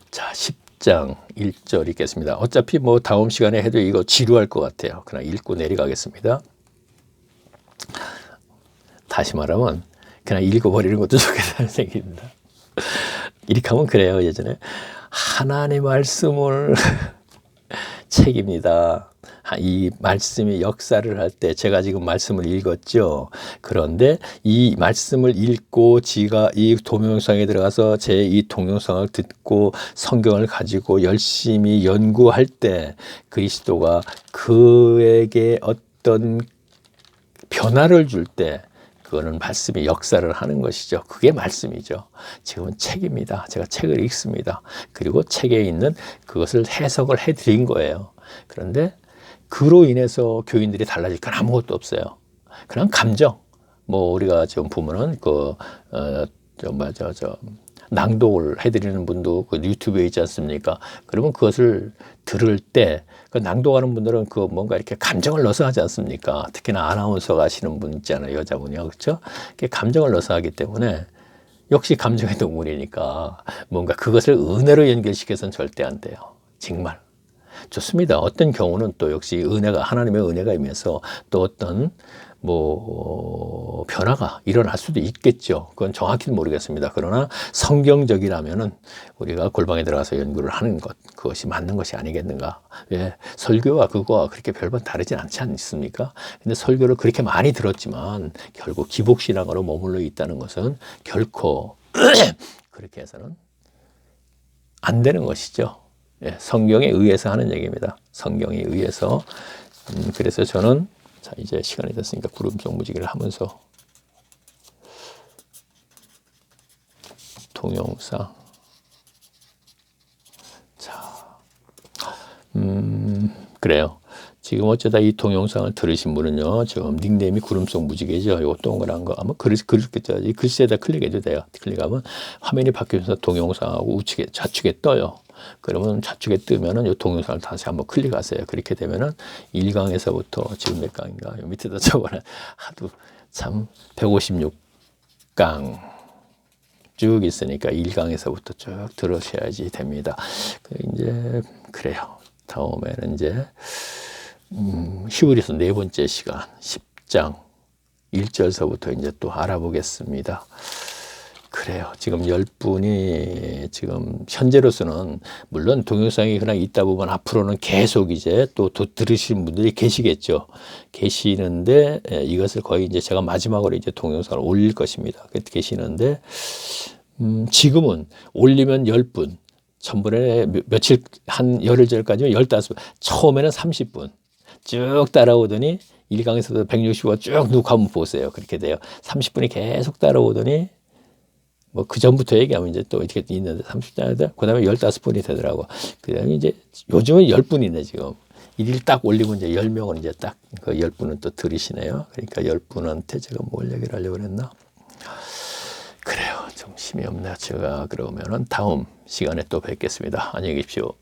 자, 10장 1절 읽겠습니다. 어차피 뭐 다음 시간에 해도 이거 지루할 것 같아요. 그냥 읽고 내려가겠습니다. 다시 말하면 그냥 읽어버리는 것도 좋겠다는 생각입니다. 이렇게 하면 그래요. 예전에 하나님의 말씀을 책입니다. 이 말씀이 역사를 할 때 제가 지금 말씀을 읽었죠. 그런데 이 말씀을 읽고 지가 이 동영상에 들어가서 제 이 동영상을 듣고 성경을 가지고 열심히 연구할 때 그리스도가 그에게 어떤 변화를 줄 때 그거는 말씀이 역사를 하는 것이죠. 그게 말씀이죠. 지금은 책입니다. 제가 책을 읽습니다. 그리고 책에 있는 그것을 해석을 해드린 거예요. 그런데 그로 인해서 교인들이 달라질 건 아무것도 없어요. 그냥 감정. 뭐 우리가 지금 보면은 낭독을 해드리는 분도 그 유튜브에 있지 않습니까? 그러면 그것을 들을 때 그 낭독하는 분들은 그 뭔가 이렇게 감정을 넣어서 하지 않습니까? 특히나 아나운서가 하시는 분 있잖아요. 여자분이요. 그렇죠? 감정을 넣어서 하기 때문에 역시 감정의 동물이니까 뭔가 그것을 은혜로 연결시켜서는 절대 안 돼요. 정말. 좋습니다. 어떤 경우는 또 역시 은혜가, 하나님의 은혜가 임해서 또 어떤 변화가 일어날 수도 있겠죠. 그건 정확히는 모르겠습니다. 그러나 성경적이라면은 우리가 골방에 들어가서 연구를 하는 것, 그것이 맞는 것이 아니겠는가. 예, 설교와 그거와 그렇게 별반 다르진 않지 않습니까? 근데 설교를 그렇게 많이 들었지만 결국 기복신앙으로 머물러 있다는 것은 결코 그렇게 해서는 안 되는 것이죠. 예, 성경에 의해서 하는 얘기입니다. 성경에 의해서. 그래서 저는 자, 이제 시간이 됐으니까 구름 속 무지개를 하면서 동영상. 자, 그래요. 지금 어쩌다 이 동영상을 들으신 분은요, 지금 닉네임이 구름 속 무지개죠. 요 동그란 거. 아마 그렇겠죠. 이 글씨에다 클릭해도 돼요. 클릭하면 화면이 바뀌면서 동영상하고 우측에, 좌측에 떠요. 그러면 좌측에 뜨면은 이 동영상을 다시 한번 클릭하세요. 그렇게 되면은 1강에서부터 지금 몇 강인가? 밑에다 적어놔. 하도 참 156강 쭉 있으니까 1강에서부터 쭉 들으셔야지 됩니다. 이제 그래요. 다음에는 이제 히브리서 네 번째 시간 10장 1절서부터 이제 또 알아보겠습니다. 그래요. 지금 10분이 지금 현재로서는 물론 동영상이 그냥 있다 보면 앞으로는 계속 이제 또 들으시는 분들이 계시겠죠. 계시는데 이것을 거의 이제 제가 마지막으로 이제 동영상을 올릴 것입니다. 계시는데 지금은 올리면 10분, 전번에 며칠 한 열흘절까지는 15분, 처음에는 30분 쭉 따라오더니 1강에서도 165가 쭉 누구 한번 보세요. 그렇게 돼요. 30분이 계속 따라오더니 뭐 그 전부터 얘기하면 이제 또 이렇게 있는데 30분이 그 다음에 15분이 되더라고. 그 다음에 이제 요즘은 10분이네 지금. 일일 딱 올리면 이제 10명은 이제 딱 그 10분은 또 들으시네요. 그러니까 10분한테 제가 뭘 얘기를 하려고 그랬나? 그래요. 정신이 없네요. 제가 그러면은 다음 시간에 또 뵙겠습니다. 안녕히 계십시오.